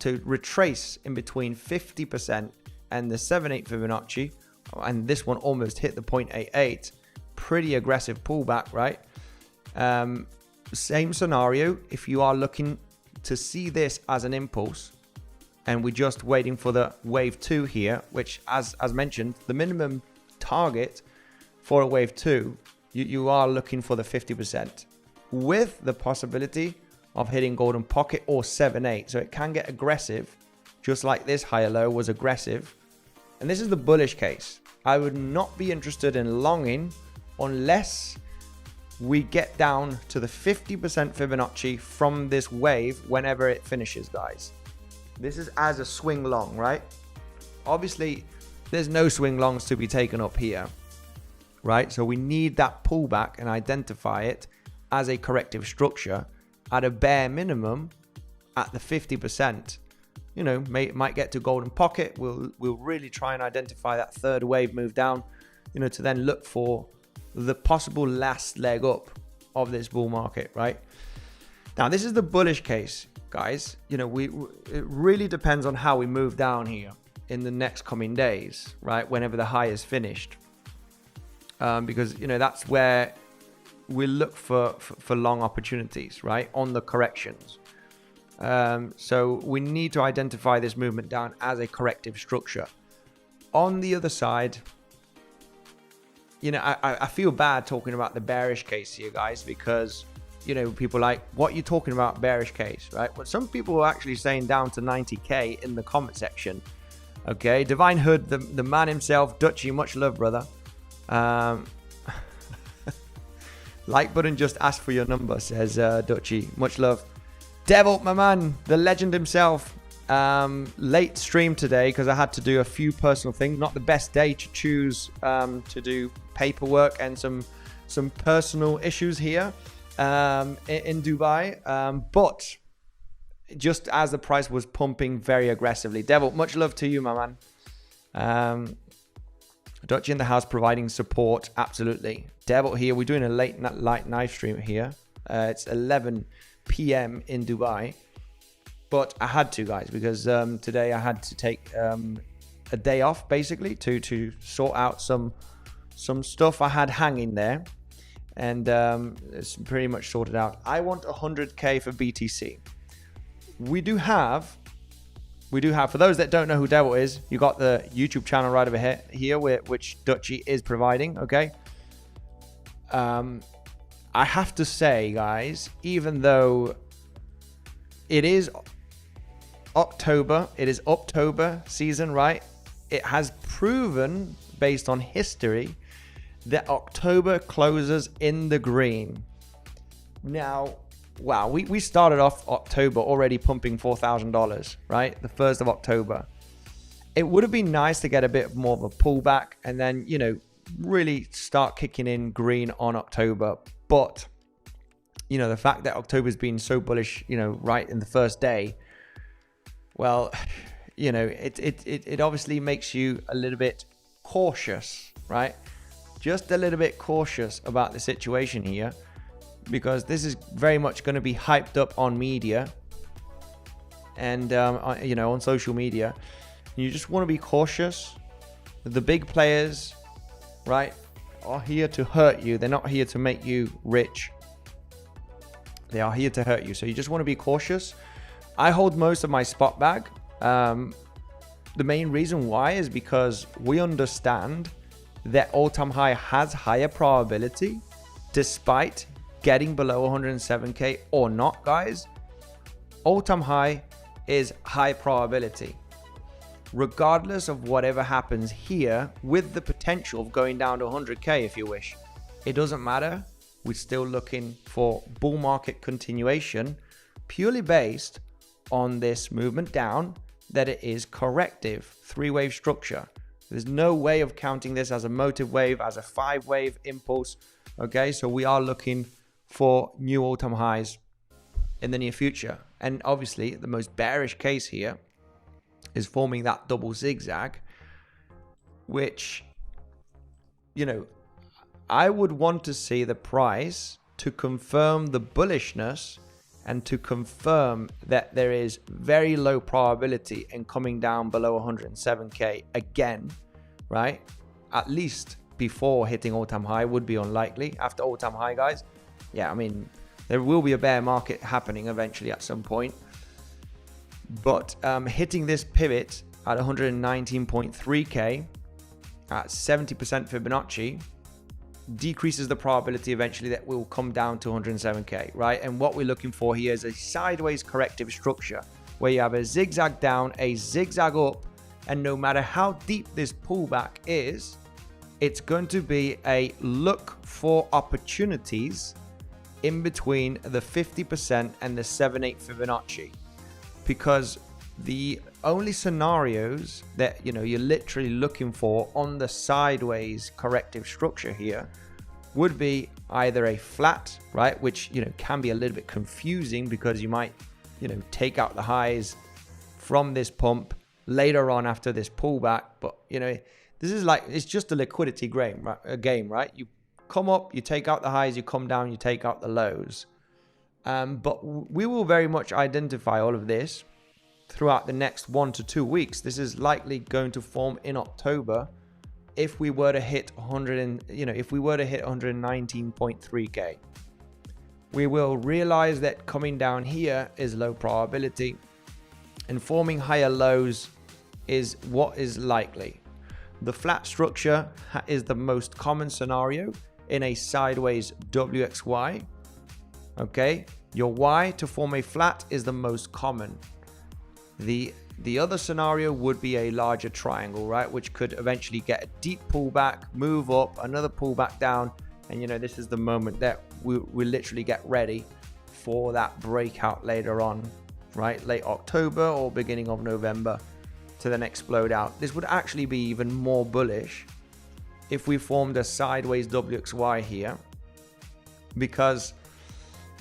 to retrace in between 50% and the 7/8 Fibonacci. And this one almost hit the 0.88. Pretty aggressive pullback, right? Same scenario. If you are looking to see this as an impulse, and we're just waiting for the wave 2 here, which as mentioned, the minimum target for a wave 2, you are looking for the 50% with the possibility of hitting golden pocket or 7/8. So it can get aggressive, just like this higher low was aggressive. And this is the bullish case. I would not be interested in longing unless we get down to the 50% Fibonacci from this wave whenever it finishes, guys. This is as a swing long, right? Obviously, there's no swing longs to be taken up here, right? So we need that pullback and identify it as a corrective structure at a bare minimum at the 50%. You know, might get to golden pocket. We'll really try and identify that third wave move down, you know, to then look for the possible last leg up of this bull market, right? Now, this is the bullish case, guys. You know, it really depends on how we move down here. in the next coming days, right? Whenever the high is finished. Because, you know, that's where we look for long opportunities, right? On the corrections. So we need to identify this movement down as a corrective structure. On the other side, you know, I feel bad talking about the bearish case here, guys, because, you know, people are like, what are you talking about, bearish case, right? Well, some people are actually saying down to 90K in the comment section. Okay, Divine Hood, the man himself, 𝗬𝗫𝗃𝗍, much love, brother. Like button just asked for your number, says 𝗬𝗫𝗃, much love. Devil, my man, the legend himself. Late stream today because I had to do a few personal things. Not the best day to choose to do paperwork and some personal issues here in Dubai. But just as the price was pumping very aggressively. Devil, much love to you, my man. 𝗬𝗫𝗃 in the house providing support. Absolutely. Devil here. We're doing a late night stream here. It's 11 p.m. in Dubai. But I had to, guys, because today I had to take a day off, basically, to sort out some stuff I had hanging there. And it's pretty much sorted out. I want 100K for BTC. We do have, for those that don't know who Devil is, you got the YouTube channel right over here which 𝗬𝗫𝗃 is providing, okay? I have to say, guys, even though it is October, it is October season, right? It has proven, based on history, that October closes in the green. Now, wow, we started off October already pumping $4,000, right? The 1st of October. It would have been nice to get a bit more of a pullback and then, you know, really start kicking in green on October. But, you know, the fact that October's been so bullish, you know, right in the first day, well, you know, it obviously makes you a little bit cautious, right? Just a little bit cautious about the situation here, because this is very much going to be hyped up on media and, you know, on social media. You just want to be cautious. The big players, right, are here to hurt you. They're not here to make you rich. They are here to hurt you. So you just want to be cautious. I hold most of my spot bag. The main reason why is because we understand that all-time high has higher probability despite getting below 107K or not, guys. All-time high is high probability. Regardless of whatever happens here, with the potential of going down to 100K if you wish, it doesn't matter. We're still looking for bull market continuation purely based on this movement down, that it is corrective, three-wave structure. There's no way of counting this as a motive wave, as a 5-wave impulse. Okay, so we are looking for new all-time highs in the near future. And obviously the most bearish case here is forming that double zigzag, which, you know, I would want to see the price to confirm the bullishness and to confirm that there is very low probability in coming down below 107K again, right? At least before hitting all-time high would be unlikely. After all-time high, guys, yeah, I mean, there will be a bear market happening eventually at some point. But hitting this pivot at 119.3K at 70% Fibonacci decreases the probability eventually that we'll come down to 107K, right? And what we're looking for here is a sideways corrective structure where you have a zigzag down, a zigzag up, and no matter how deep this pullback is, it's going to be a look for opportunities in between the 50% and the 7/8 Fibonacci. Because the only scenarios that, you know, you're literally looking for on the sideways corrective structure here would be either a flat, right, which, you know, can be a little bit confusing because you might, you know, take out the highs from this pump later on after this pullback. But, you know, this is like, it's just a liquidity game, right? You come up, you take out the highs, you come down, you take out the lows. But we will very much identify all of this throughout the next 1 to 2 weeks. This is likely going to form in October if we were to hit 119.3k. We will realize that coming down here is low probability and forming higher lows is what is likely. The flat structure is the most common scenario in a sideways WXY. Okay, your Y to form a flat is the most common. The other scenario would be a larger triangle, right, which could eventually get a deep pullback, move up, another pullback down, and this is the moment that we literally get ready for that breakout later on, right, late October or beginning of November, to then explode out. This would actually be even more bullish if we formed a sideways WXY here, because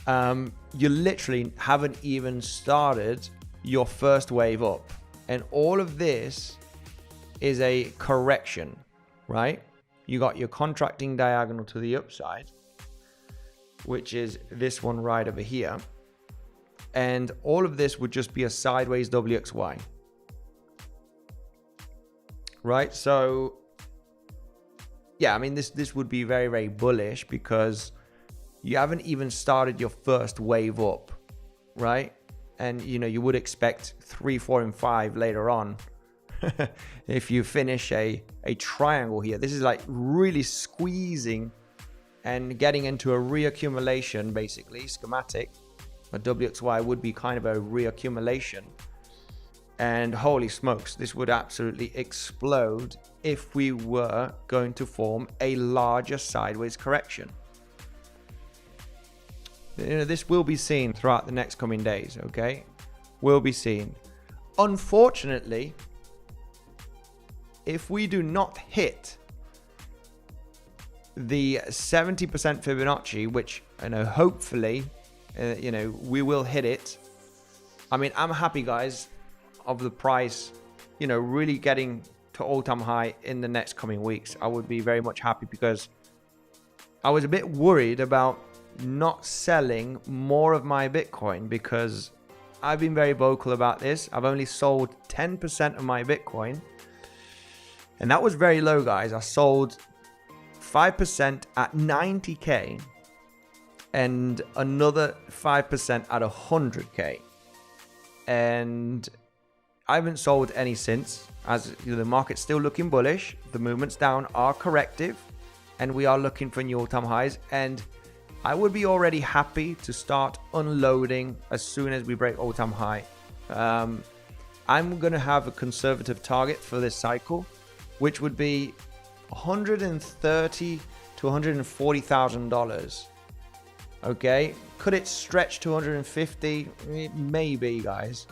you literally haven't even started your first wave up, and all of this is a correction, right? You got your contracting diagonal to the upside, which is this one right over here, and all of this would just be a sideways WXY, right? So yeah, I mean, this would be very, very bullish because you haven't even started your first wave up, right? And you would expect 3, 4, and 5 later on. If you finish a triangle here, this is like really squeezing and getting into a reaccumulation, basically schematic. A WXY would be kind of a reaccumulation, and holy smokes, this would absolutely explode if we were going to form a larger sideways correction. This will be seen throughout the next coming days, okay? Will be seen. Unfortunately, if we do not hit the 70% Fibonacci, which hopefully we will hit it. I mean, I'm happy, guys, of the price really getting to all-time high in the next coming weeks. I would be very much happy, because I was a bit worried about not selling more of my Bitcoin, because I've been very vocal about this. I've only sold 10% of my Bitcoin, and that was very low, guys. I sold 5% at 90k and another 5% at 100k, and I haven't sold any since, as the market's still looking bullish. The movements down are corrective, and we are looking for new all-time highs, and I would be already happy to start unloading as soon as we break all-time high. I'm going to have a conservative target for this cycle, which would be $130,000 to $140,000. Okay, could it stretch to 150? Maybe, guys.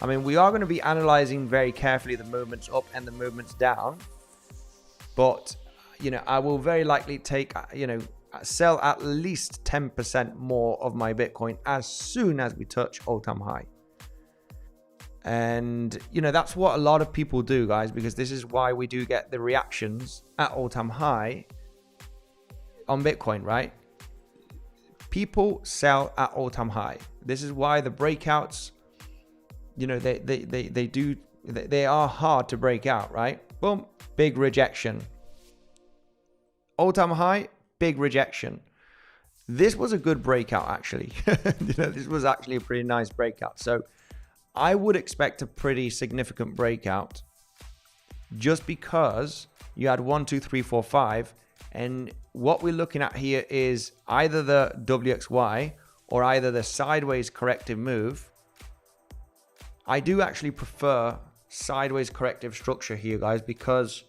I mean, we are going to be analyzing very carefully the movements up and the movements down, but I will very likely take sell at least 10% more of my Bitcoin as soon as we touch all-time high. And that's what a lot of people do, guys, because this is why we do get the reactions at all-time high on Bitcoin, right? People sell at all-time high. This is why the breakouts, they are hard to break out, right? Boom, big rejection. All-time high, big rejection. This was a good breakout, actually. This was actually a pretty nice breakout. So I would expect a pretty significant breakout, just because you had 1, 2, 3, 4, 5, and what we're looking at here is either the WXY or either the sideways corrective move. I do actually prefer sideways corrective structure here, guys, because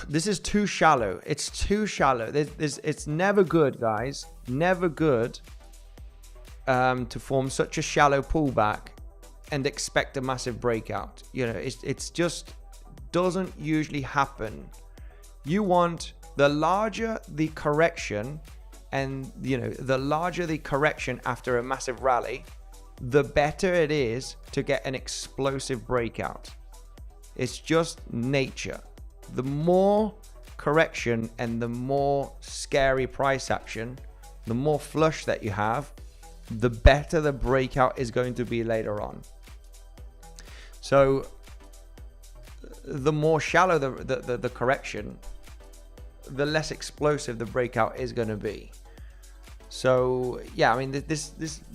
this is too shallow. It's too shallow. It's never good, guys. Never good to form such a shallow pullback and expect a massive breakout. It's just doesn't usually happen. You want the larger the correction, and the larger the correction after a massive rally, the better it is to get an explosive breakout. It's just nature. The more correction and the more scary price action, the more flush that you have, the better the breakout is going to be later on. So the more shallow the correction, the less explosive the breakout is going to be. So yeah, I mean, this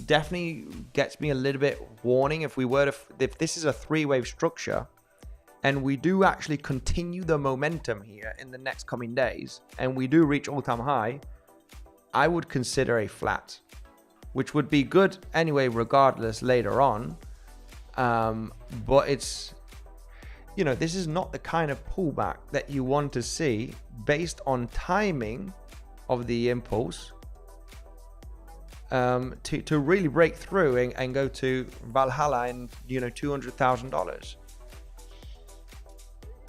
definitely gets me a little bit warning. If this is a three-wave structure and we do actually continue the momentum here in the next coming days and we do reach all-time high, I would consider a flat, which would be good anyway regardless later on. But it's, you know, this is not the kind of pullback that you want to see based on timing of the impulse to really break through and go to Valhalla and, you know, $200,000.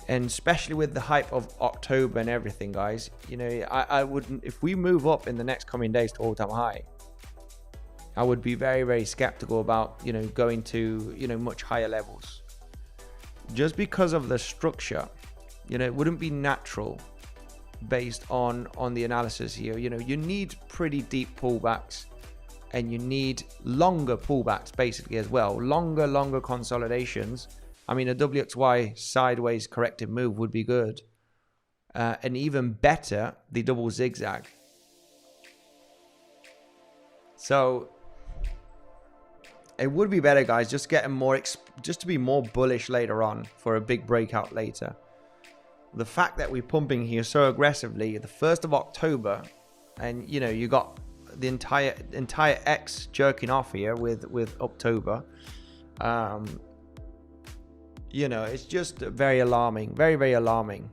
And especially with the hype of October and everything, guys, you know, I wouldn't, if we move up in the next coming days to all-time high, I would be very, very skeptical about, you know, going to, you know, much higher levels. Just because of the structure, you know, it wouldn't be natural based on the analysis here. You know, you need pretty deep pullbacks and you need longer pullbacks basically as well. Longer consolidations. I mean, a WXY sideways corrective move would be good. And even better, the double zigzag. So it would be better, guys, just getting more, just to be more bullish later on for a big breakout later. The fact that we're pumping here so aggressively, the 1st of October, and you know, you got the entire X jerking off here with October. You know, it's just very alarming, very, very alarming,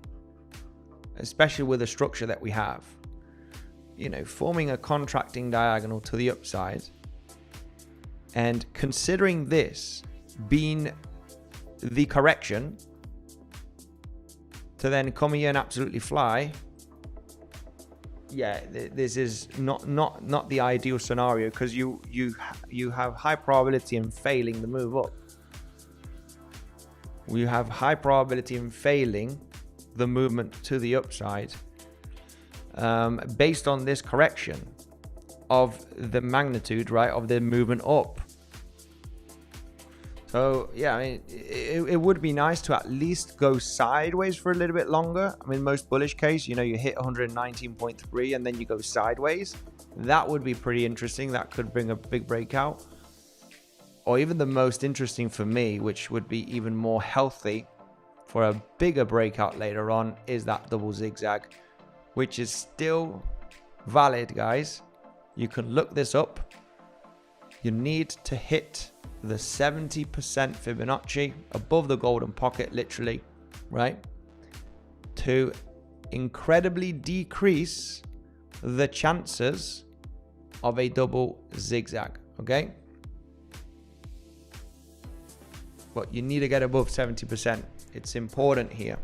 especially with the structure that we have. You know, forming a contracting diagonal to the upside and considering this being the correction to then come here and absolutely fly. Yeah, this is not the ideal scenario, because you have high probability in failing the move up. We have high probability in failing the movement to the upside based on this correction of the magnitude, right, of the movement up. So yeah, I mean, it would be nice to at least go sideways for a little bit longer. I mean, most bullish case, you know, you hit 119.3 and then you go sideways. That would be pretty interesting. That could bring a big breakout. Or even the most interesting for me, which would be even more healthy for a bigger breakout later on, is that double zigzag, which is still valid, guys. You can look this up. You need to hit the 70% Fibonacci above the golden pocket, literally, right, to incredibly decrease the chances of a double zigzag. Okay, but you need to get above 70%. It's important here.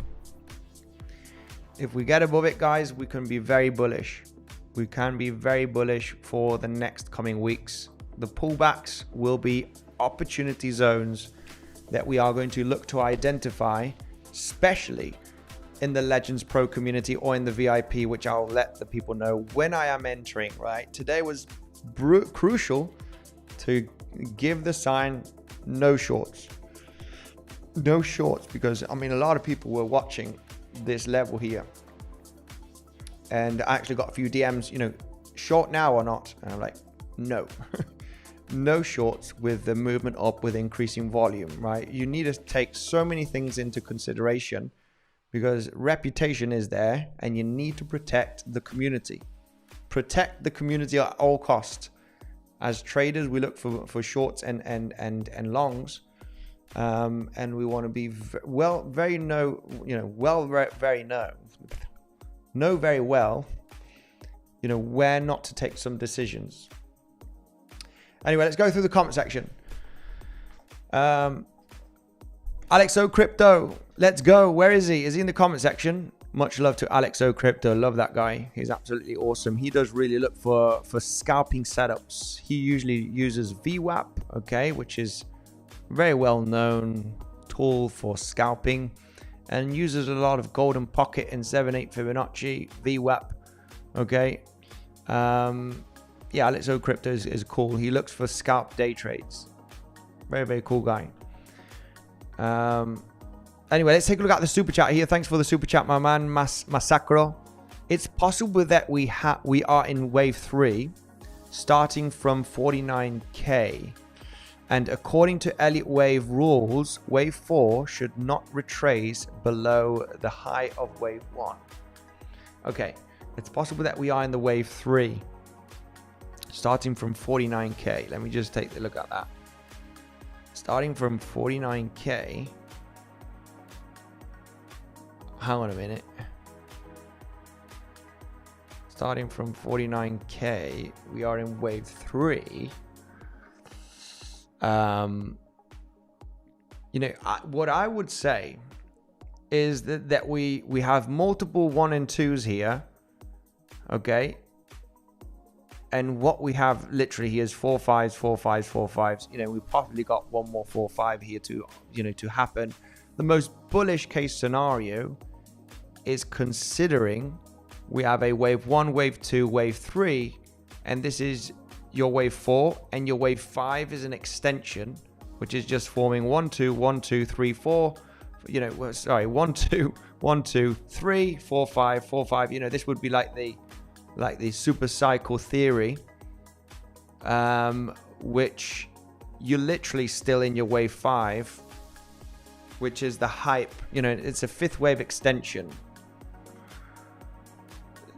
If we get above it, guys, we can be very bullish. We can be very bullish for the next coming weeks. The pullbacks will be opportunity zones that we are going to look to identify, especially in the Legends Pro community or in the VIP, which I'll let the people know when I am entering, right? Today was crucial to give the sign no shorts. No shorts, because I mean, a lot of people were watching this level here, and I actually got a few DMs, you know, short now or not? And I'm like, no. No shorts with the movement up with increasing volume, right? You need to take so many things into consideration, because reputation is there and you need to protect the community. Protect the community at all costs. As traders, we look for shorts and longs. And we want to be very well, you know, where not to take some decisions. Anyway, let's go through the comment section. 𝗖𝗿𝘆𝗽𝗍, let's go. Where is he? Is he in the comment section? Much love to 𝗖𝗿𝘆𝗽𝗍. Love that guy. He's absolutely awesome. He does really look for scalping setups. He usually uses VWAP, okay, which is very well known tool for scalping, and uses a lot of golden pocket and 7/8 Fibonacci VWAP. Okay, Yeah, 𝗖𝗆𝗆𝗽𝗁 is cool. He looks for scalp day trades. Very, very cool guy. Anyway, let's take a look at the super chat here. Thanks for the super chat, my man, Massacro. It's possible that we are in wave 3, starting from 49k. And according to Elliot wave rules, wave 4 should not retrace below the high of wave 1. Okay, it's possible that we are in the wave 3, starting from 49k. Let me just take a look at that. Starting from 49k. Hang on a minute. Starting from 49k, we are in wave 3. You know, what I would say is that we have multiple 1 and 2s here, okay, and what we have literally here is 4 5s, 4 5s, 4 5s. You know, we've probably got one more 4 5 here to, you know, to happen. The most bullish case scenario is considering we have a wave 1, wave 2, wave 3, and this is your wave 4, and your wave 5 is an extension, which is just forming 1 2 1 2 3 4. You know, sorry, 1 2 1 2 3 4 5 4 5. You know, this would be like the super cycle theory, which you're literally still in your wave 5, which is the hype. You know, it's a 5th wave extension.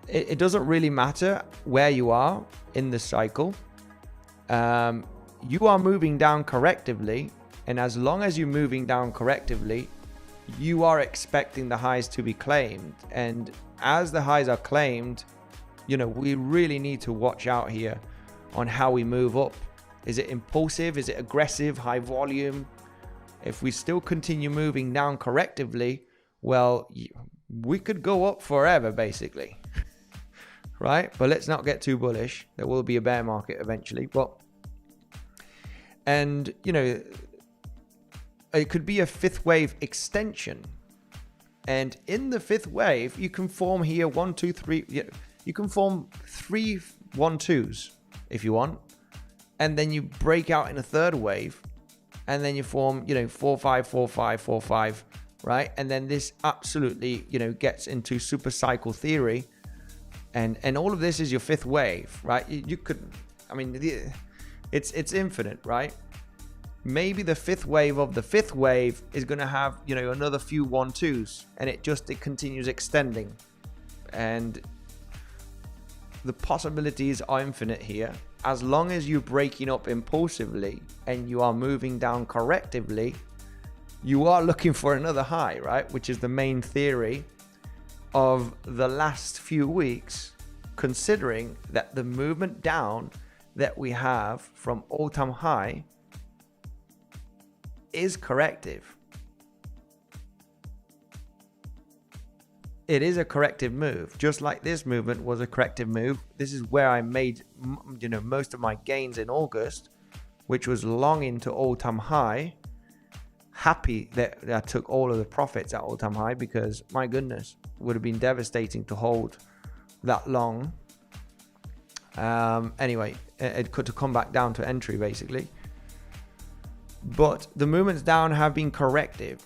It doesn't really matter where you are in the cycle. You are moving down correctively, and as long as you're moving down correctively, you are expecting the highs to be claimed. And as the highs are claimed, you know, we really need to watch out here on how we move up. Is it impulsive? Is it aggressive? High volume? If we still continue moving down correctively, well, we could go up forever, basically. Right? But let's not get too bullish. There will be a bear market eventually. And, you know, it could be a 5th wave extension. And in the 5th wave, you can form here 1 2 3. You can form 3 1 2s if you want. And then you break out in a 3rd wave. And then you form, you know, 4 5 4 5 4 5. Right? And then this absolutely, you know, gets into super cycle theory. And all of this is your 5th wave, right? You could, I mean, it's infinite, right? Maybe the 5th wave of the 5th wave is going to have, you know, another few 1 2s, and it continues extending. And the possibilities are infinite here. As long as you're breaking up impulsively and you are moving down correctively, you are looking for another high, right? Which is the main theory of the last few weeks, considering that the movement down that we have from all-time high is corrective. It is a corrective move, just like this movement was a corrective move. This is where I made, you know, most of my gains in August, which was long into all-time high. Happy that I took all of the profits at all-time high, because my goodness, it would have been devastating to hold that long. Anyway, it could come back down to entry basically. But the movements down have been corrective.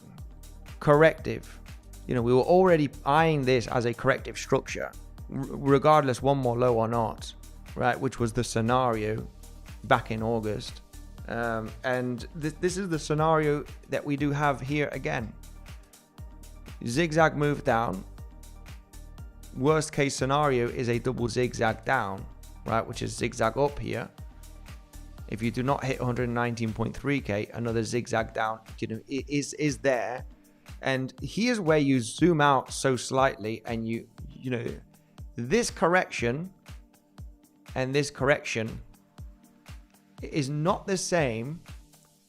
You know, we were already eyeing this as a corrective structure, regardless one more low or not, right? Which was the scenario back in August. And this is the scenario that we do have here again. Zigzag move down. Worst case scenario is a double zigzag down, right? Which is zigzag up here. If you do not hit 119.3k, another zigzag down, you know, is there. And here's where you zoom out so slightly, and you know, this correction and this correction is not the same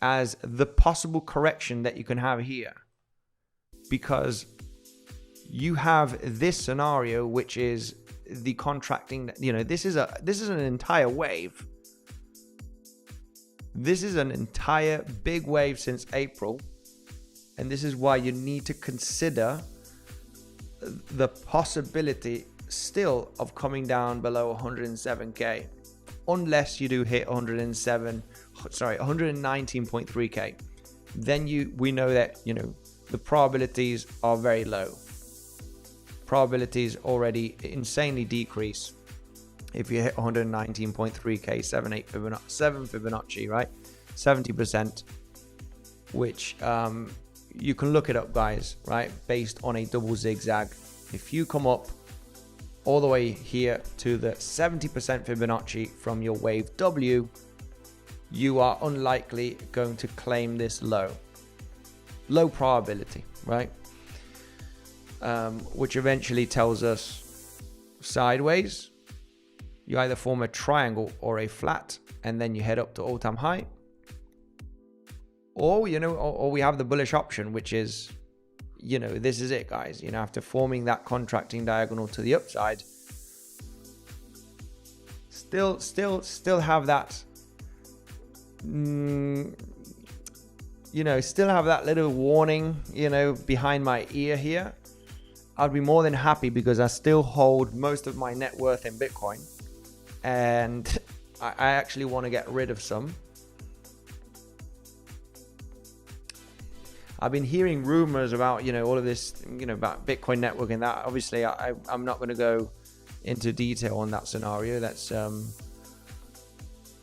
as the possible correction that you can have here, because you have this scenario, which is the contracting. You know, this is an entire wave. This is an entire big wave since April, and this is why you need to consider the possibility still of coming down below 107k. unless you do hit 119.3k. Then we know that, you know, the probabilities are very low. Probabilities already insanely decrease if you hit 119.3k, 7 Fibonacci, right? 70%, which you can look it up, guys, right? Based on a double zigzag. If you come up all the way here to the 70% Fibonacci from your wave W, you are unlikely going to claim this low probability, right? Which eventually tells us sideways, you either form a triangle or a flat, and then you head up to all-time high, or, you know, or we have the bullish option, which is, you know, this is it, guys. You know, after forming that contracting diagonal to the upside, still have that, you know, still have that little warning, you know, behind my ear here. I'd be more than happy, because I still hold most of my net worth in Bitcoin, and I actually want to get rid of some. I've been hearing rumors about, you know, all of this, you know, about Bitcoin network and that. Obviously, I'm not going to go into detail on that scenario. That's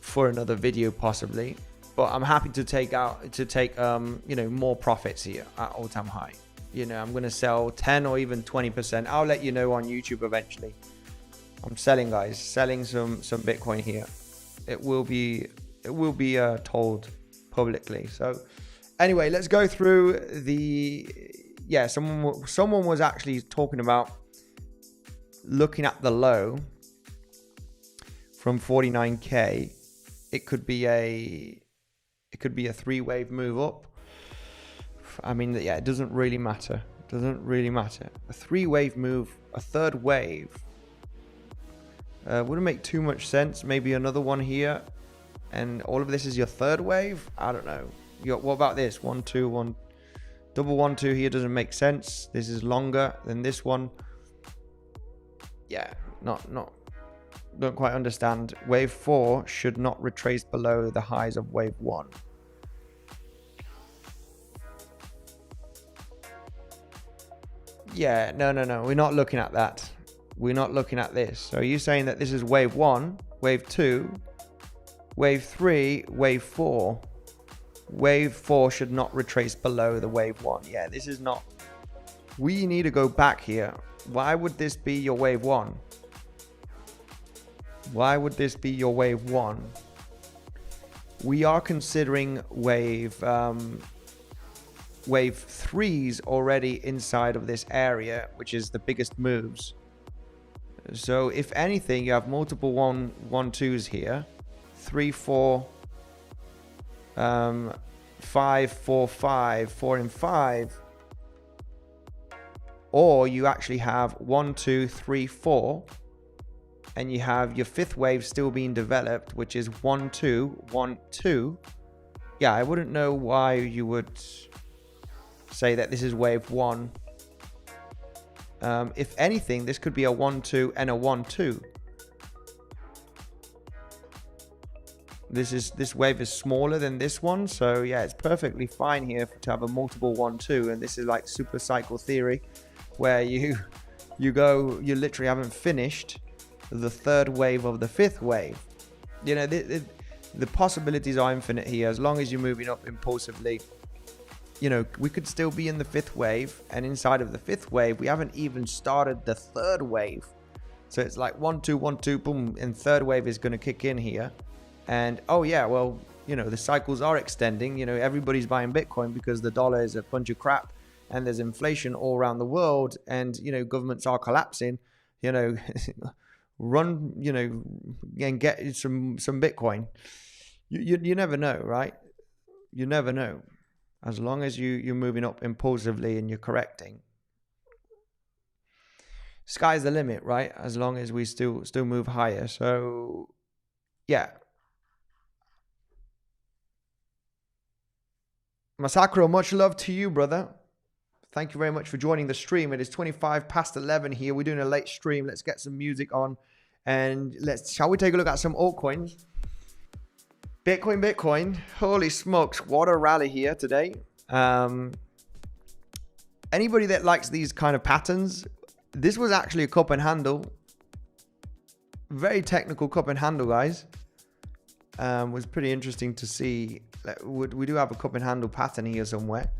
for another video possibly. But I'm happy to take you know, more profits here at all-time high. You know, I'm going to sell 10 or even 20%. I'll let you know on YouTube eventually. I'm selling, guys, selling some Bitcoin here. It will be told publicly. So anyway, let's go through the, yeah, someone was actually talking about looking at the low from 49k. It could be a 3-wave move up. I mean, yeah, it doesn't really matter. It doesn't really matter. A 3-wave move, a third wave, wouldn't make too much sense. Maybe another one here, and all of this is your third wave. I don't know. What about this? 1, 2, 1, double 1, 2 here doesn't make sense. This is longer than this one. Yeah, don't quite understand. Wave 4 should not retrace below the highs of wave 1. Yeah, no, we're not looking at that. We're not looking at this. So are you saying that this is wave 1, wave 2, wave 3, wave 4? Wave 4 should not retrace below the wave 1. Yeah, this is not. We need to go back here. Why would this be your wave 1? Why would this be your wave 1? We are considering wave 3's already inside of this area, which is the biggest moves. So if anything, you have multiple 1, 2's here, 3, 4, 5, 4, 5, 4 and 5, or you actually have 1, 2, 3, 4, and you have your 5th wave still being developed, which is 1, 2, 1, 2. Yeah, I wouldn't know why you would say that this is wave 1. If anything, this could be a 1, 2 and a 1, 2. This wave is smaller than this one, so yeah, it's perfectly fine here to have a multiple 1, 2, and this is like super cycle theory, where you literally haven't finished the 3rd wave of the 5th wave. You know, the possibilities are infinite here, as long as you're moving up impulsively. You know, we could still be in the 5th wave, and inside of the 5th wave, we haven't even started the 3rd wave. So it's like 1, 2, 1, 2, boom, and 3rd wave is going to kick in here. And oh yeah, well, you know, the cycles are extending. You know, everybody's buying Bitcoin because the dollar is a bunch of crap, and there's inflation all around the world, and, you know, governments are collapsing. You know, run, you know, and get some Bitcoin. You never know, right? You never know. As long as you're moving up impulsively and you're correcting, sky's the limit, right? As long as we still move higher. So yeah. Masakro, much love to you, brother. Thank you very much for joining the stream. It is 11 here. We're doing a late stream. Let's get some music on And shall we take a look at some altcoins? Bitcoin. Holy smokes, what a rally here today. Anybody that likes these kind of patterns, this was actually a cup and handle. Very technical cup and handle, guys. Was pretty interesting to see. We do have a cup and handle pattern here somewhere.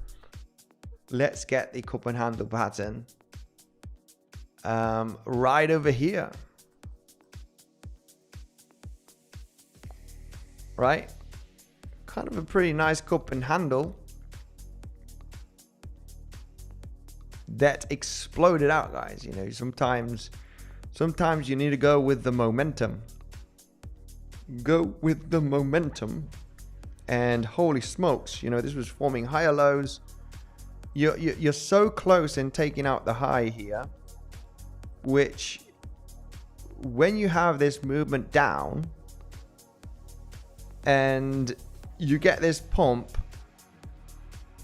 Let's get the cup and handle pattern right over here. Right? Kind of a pretty nice cup and handle that exploded out, guys. You know, sometimes you need to go with the momentum. Go with the momentum. And holy smokes, you know, this was forming higher lows. You're so close in taking out the high here, which when you have this movement down and you get this pump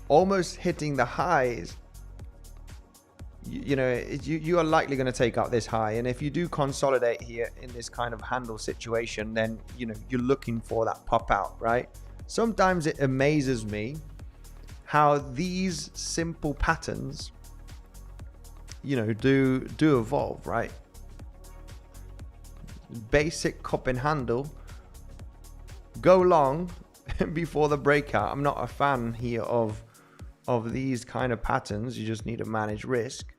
almost hitting the highs, you know, you are likely going to take out this high. And if you do consolidate here in this kind of handle situation, then, you know, you're looking for that pop out, right? Sometimes it amazes me how these simple patterns, you know, do evolve, right? Basic cup and handle, go long before the breakout. I'm not a fan here of these kind of patterns. You just need to manage risk.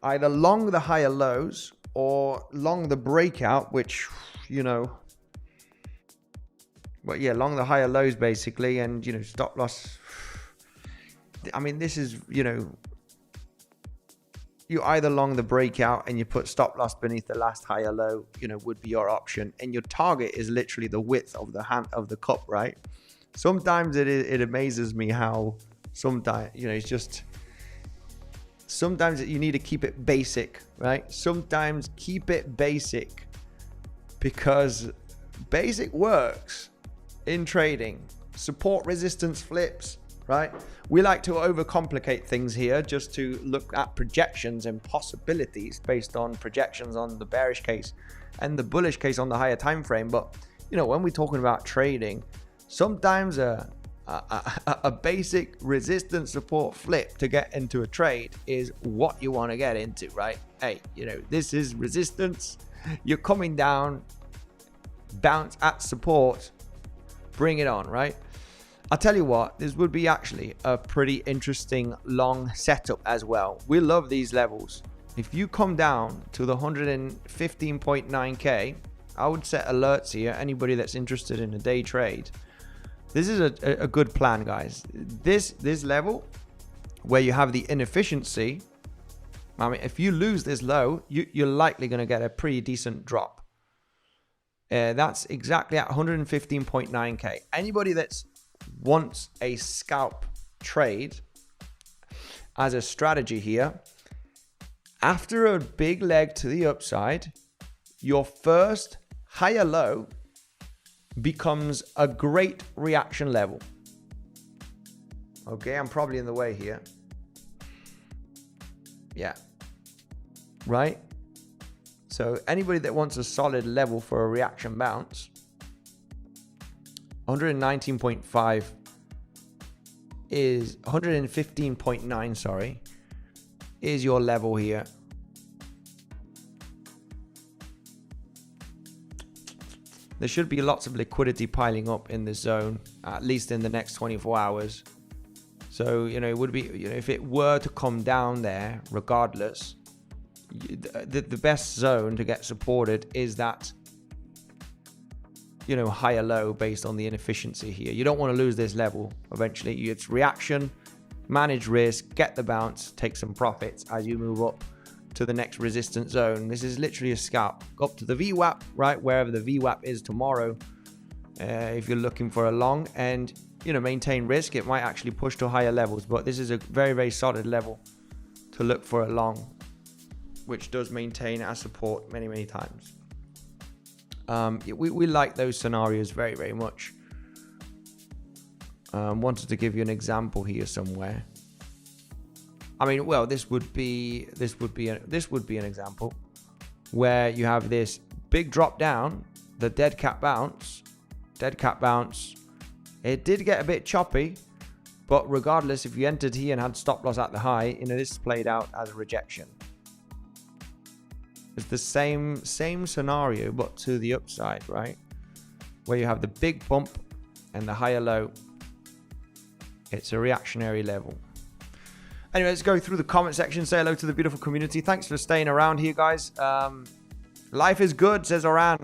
Either long the higher lows or long the breakout, which, you know, but yeah, long the higher lows basically, and, you know, stop loss. I mean, this is, you know, you either long the breakout and you put stop loss beneath the last higher low, you know, would be your option, and your target is literally the width of the hand of the cup, right? Sometimes it amazes me how sometimes, you know, it's just, sometimes you need to keep it basic, right? Sometimes keep it basic, because basic works in trading. Support resistance flips, right? We like to overcomplicate things here just to look at projections and possibilities based on projections on the bearish case and the bullish case on the higher time frame. But, you know, when we're talking about trading, sometimes a basic resistance support flip to get into a trade is what you want to get into, right? Hey, you know, this is resistance. You're coming down, bounce at support, bring it on, right? I'll tell you what, this would be actually a pretty interesting long setup as well. We love these levels. If you come down to the 115.9k, I would set alerts here. Anybody that's interested in a day trade, this is a good plan, guys. This level where you have the inefficiency, I mean, if you lose this low, you're likely going to get a pretty decent drop. That's exactly at 115.9k. Anybody that's wants a scalp trade as a strategy here, after a big leg to the upside, your first higher low becomes a great reaction level. Okay, I'm probably in the way here. Yeah. Right? So anybody that wants a solid level for a reaction bounce, 119.5 is 115.9, sorry, is your level here. There should be lots of liquidity piling up in this zone, at least in the next 24 hours. So, you know, it would be, you know, if it were to come down there, regardless, the best zone to get supported is that, you know, higher low based on the inefficiency here. You don't want to lose this level eventually. It's reaction, manage risk, get the bounce, take some profits as you move up to the next resistance zone. This is literally a scalp. Go up to the VWAP, right, wherever the VWAP is tomorrow. If you're looking for a long and, you know, maintain risk, it might actually push to higher levels, but this is a very, very solid level to look for a long, which does maintain our support many, many times. We like those scenarios very, very much. Wanted to give you an example here somewhere. I mean, well, this would be an example where you have this big drop down, the dead cat bounce, it did get a bit choppy, but regardless, if you entered here and had stop loss at the high, this played out as a rejection. It's the same scenario, but to the upside, right? Where you have the big bump and the higher low. It's a reactionary level. Anyway, let's go through the comment section. Say hello to the beautiful community. Thanks for staying around here, guys. Life is good, says Oran.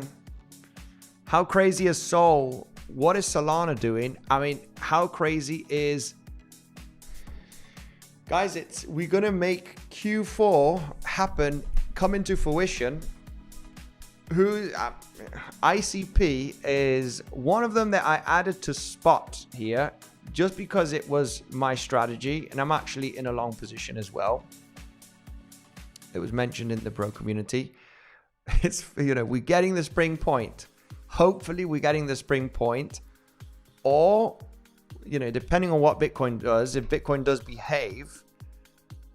How crazy is Sol? What is Solana doing? I mean, how crazy is... Guys, we're going to make Q4 happen, come into fruition. ICP is one of them that I added to spot here, just because it was my strategy, and I'm actually in a long position as well. It was mentioned in the bro community. It's, we're getting the spring point. Hopefully we're getting the spring point, or, depending on what Bitcoin does, if Bitcoin does behave,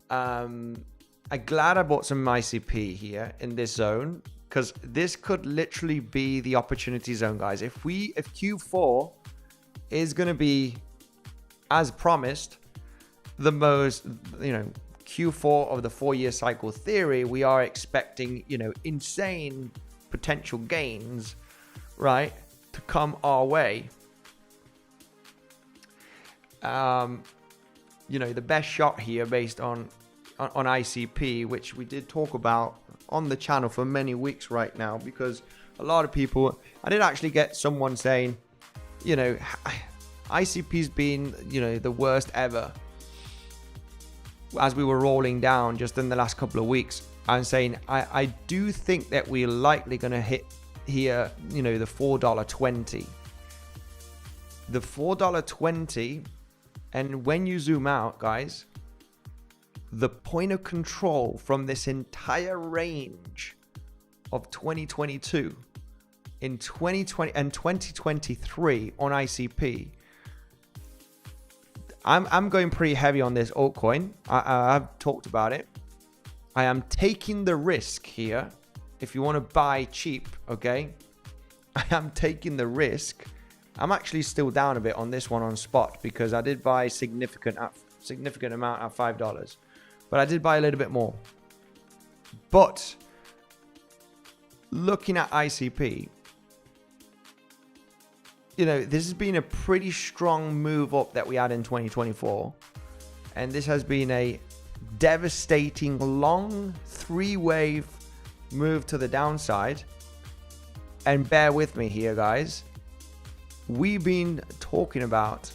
I'm glad I bought some ICP here in this zone, because this could literally be the opportunity zone, guys. If Q4 is going to be, as promised, the most, Q4 of the 4-year cycle theory, we are expecting, insane potential gains, right, to come our way. The best shot here based on ICP, which we did talk about on the channel for many weeks right now, because a lot of people, I did actually get someone saying, ICP's been, the worst ever as we were rolling down just in the last couple of weeks. I'm saying I do think that we're likely going to hit here, the $4.20. The $4.20, and when you zoom out, guys, the point of control from this entire range of 2022 in 2020 and 2023 on ICP, I'm going pretty heavy on this altcoin. I've talked about it. I am taking the risk here. If you want to buy cheap, okay, I am taking the risk. I'm actually still down a bit on this one on spot, because I did buy significant amount at $5, but I did buy a little bit more. But looking at ICP, this has been a pretty strong move up that we had in 2024. And this has been a devastating long 3-wave move to the downside. And bear with me here, guys. We've been talking about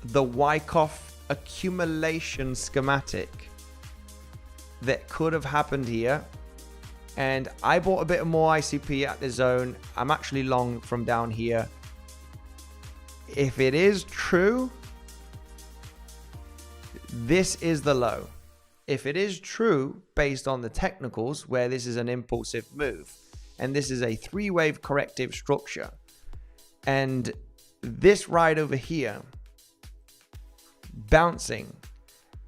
the 𝗖𝗄𝗃 accumulation schematic that could have happened here. And I bought a bit more ICP at the zone. I'm actually long from down here. If it is true, this is the low. If it is true, based on the technicals, where this is an impulsive move, and this is a 3-wave corrective structure, and this ride over here, bouncing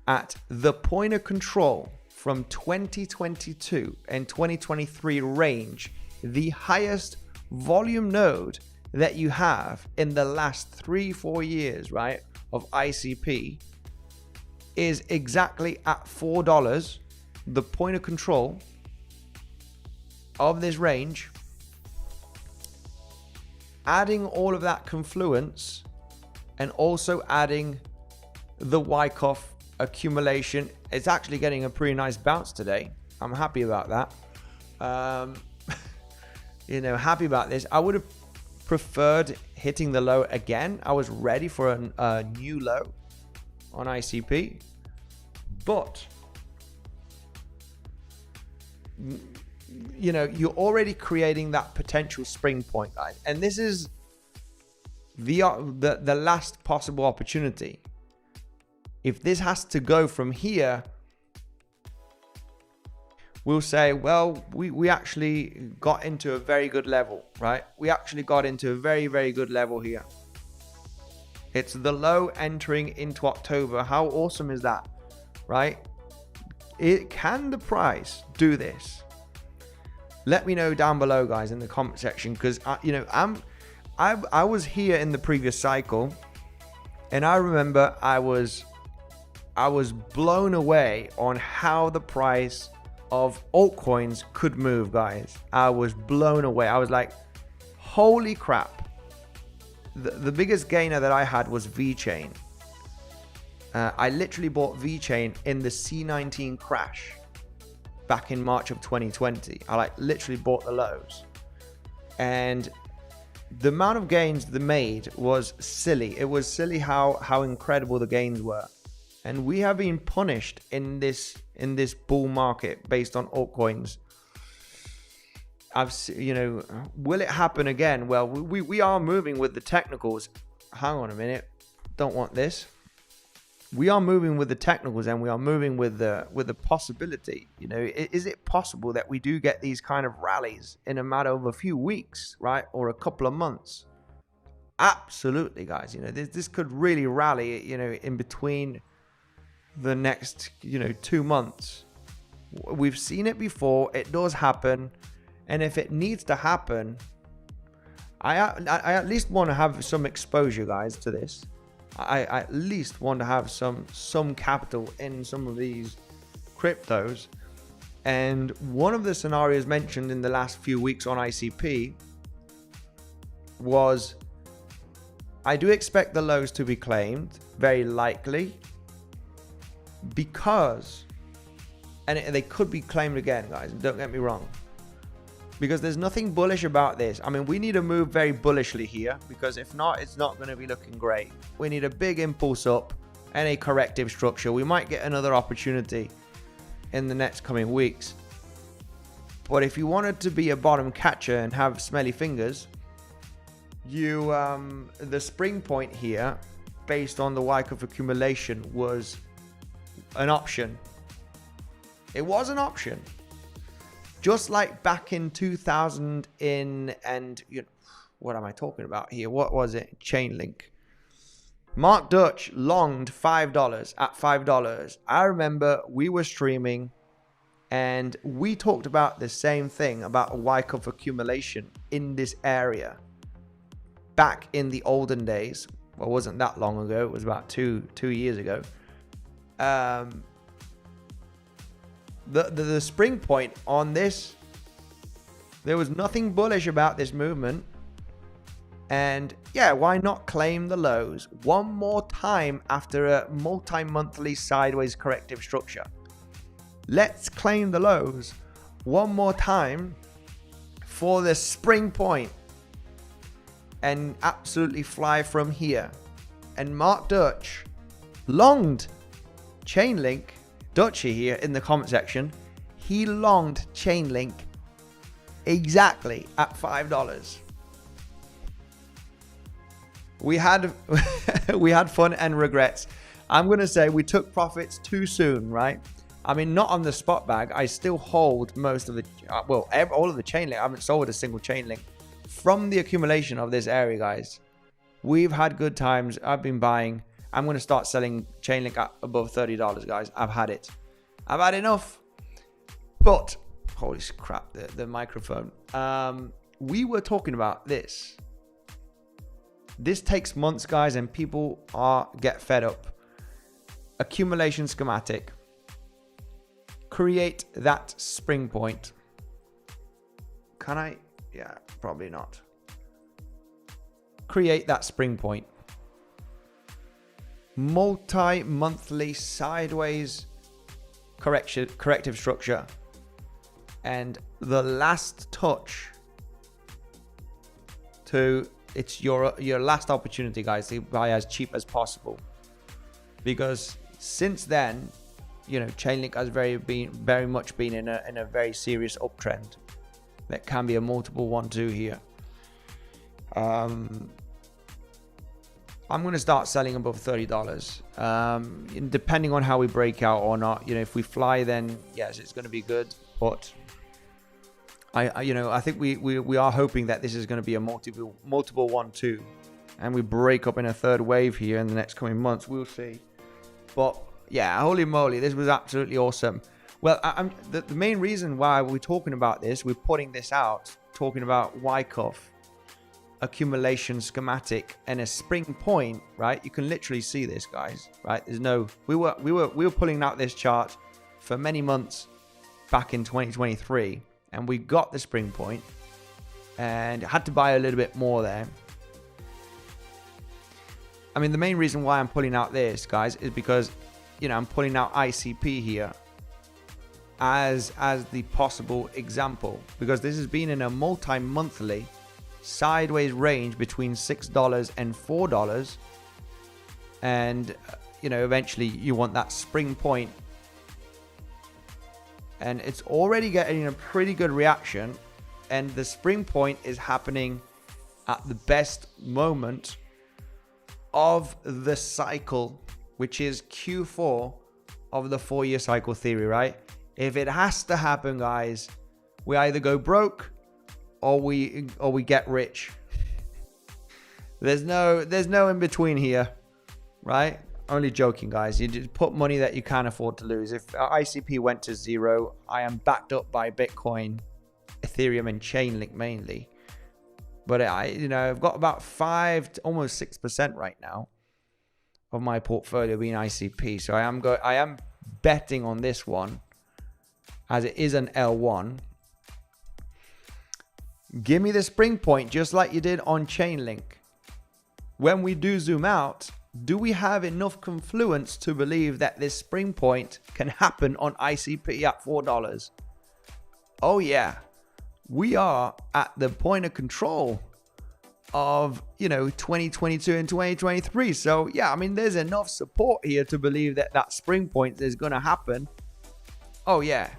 at the point of control from 2022 and 2023 range, the highest volume node that you have in the last 3-4 years, right, of ICP, is exactly at $4, the point of control of this range. Adding all of that confluence, and also adding the 𝗖𝗄𝗃 accumulation, it's actually getting a pretty nice bounce today. I'm happy about that. Happy about this. I would have preferred hitting the low again. I was ready for a new low on ICP, but you're already creating that potential spring point, guys, and this is the last possible opportunity. If this has to go from here, we'll say, well, we actually got into a very good level, right? We actually got into a very, very good level here. It's the low entering into October. How awesome is that, right? Can the price do this? Let me know down below, guys, in the comment section, because you know, I was here in the previous cycle, and I remember I was blown away on how the price of altcoins could move, guys. I was blown away. I was like, holy crap. The biggest gainer that I had was VeChain. I literally bought VeChain in the C19 crash back in March of 2020. I like literally bought the lows, and the amount of gains they made was silly. It was silly how incredible the gains were. And we have been punished in this bull market based on altcoins. You know, will it happen again? Well, we are moving with the technicals. Hang on a minute. Don't want this. We are moving with the technicals, and we are moving with the possibility. You know, is it possible that we do get these kind of rallies in a matter of a few weeks, right? Or a couple of months? Absolutely, guys. You know, this could really rally, you know, in between the next, you know, 2 months. We've seen it before. It does happen. And if it needs to happen, I at least want to have some exposure, guys, to this. I at least want to have some capital in some of these cryptos. And one of the scenarios mentioned in the last few weeks on ICP was, I do expect the lows to be claimed, very likely, because, and they could be claimed again, guys, don't get me wrong, because there's nothing bullish about this. I mean, we need to move very bullishly here, because if not, it's not going to be looking great. We need a big impulse up and a corrective structure. We might get another opportunity in the next coming weeks. But if you wanted to be a bottom catcher and have smelly fingers, you the spring point here, based on the Wyckoff accumulation, was an option. It was an option. Just like back in 2000 and you know, what am I talking about here? What was it? Chainlink. Mark Dutch longed $5 at $5. I remember we were streaming and we talked about the same thing, about a Wyckoff accumulation in this area back in the olden days. Well, it wasn't that long ago. It was about two years ago. The spring point on this, there was nothing bullish about this movement. And yeah, why not claim the lows one more time after a multi-monthly sideways corrective structure? Let's claim the lows one more time for the spring point and absolutely fly from here. And Mark Dutch longed Chainlink, 𝗬𝗫cie here in the comment section. He longed Chainlink exactly at $5. We had we had fun and regrets. I'm gonna say we took profits too soon, right? I mean, not on the spot bag. I still hold most of the all of the Chainlink. I haven't sold a single Chainlink from the accumulation of this area, guys. We've had good times. I've been buying. I'm going to start selling Chainlink at above $30, guys. I've had it. I've had enough. But, holy crap, the microphone. We were talking about this. This takes months, guys, and people get fed up. Accumulation schematic. Create that spring point. Can I? Yeah, probably not. Create that spring point. Multi-monthly sideways corrective structure, and the last touch to it's your last opportunity, guys, to buy as cheap as possible, because since then, you know, Chainlink has very much been in a very serious uptrend. That can be a multiple 1-2 here. I'm going to start selling above $30, depending on how we break out or not. You know, if we fly, then yes, it's going to be good. But I think we are hoping that this is going to be a multiple 1-2, and we break up in a third wave here in the next coming months. We'll see. But yeah, holy moly, this was absolutely awesome. Well, the main reason why we're talking about this, we're putting this out, talking about 𝗖𝗄𝗃, accumulation schematic, and a spring point, right? You can literally see this, guys, right? There's no, we were pulling out this chart for many months back in 2023, and we got the spring point and had to buy a little bit more there. I mean, the main reason why I'm pulling out this, guys, is because, you know, I'm pulling out ICP here as the possible example, because this has been in a multi-monthly sideways range between $6 and $4, and you know, eventually you want that spring point, and it's already getting a pretty good reaction, and the spring point is happening at the best moment of the cycle, which is Q4 of the 4-year cycle theory, right? If it has to happen, guys, we either go broke or we get rich. There's no in between here, right? Only joking, guys. You just put money that you can't afford to lose. If ICP went to 0, I am backed up by Bitcoin, Ethereum, and Chainlink mainly. But I've got about 5 to almost 6% right now of my portfolio being ICP. So I am betting on this one, as it is an L1. Give me the spring point just like you did on Chainlink. When we do zoom out, do we have enough confluence to believe that this spring point can happen on ICP at $4? Oh yeah, we are at the point of control of, 2022 and 2023. So yeah, I mean, there's enough support here to believe that that spring point is going to happen. Oh yeah.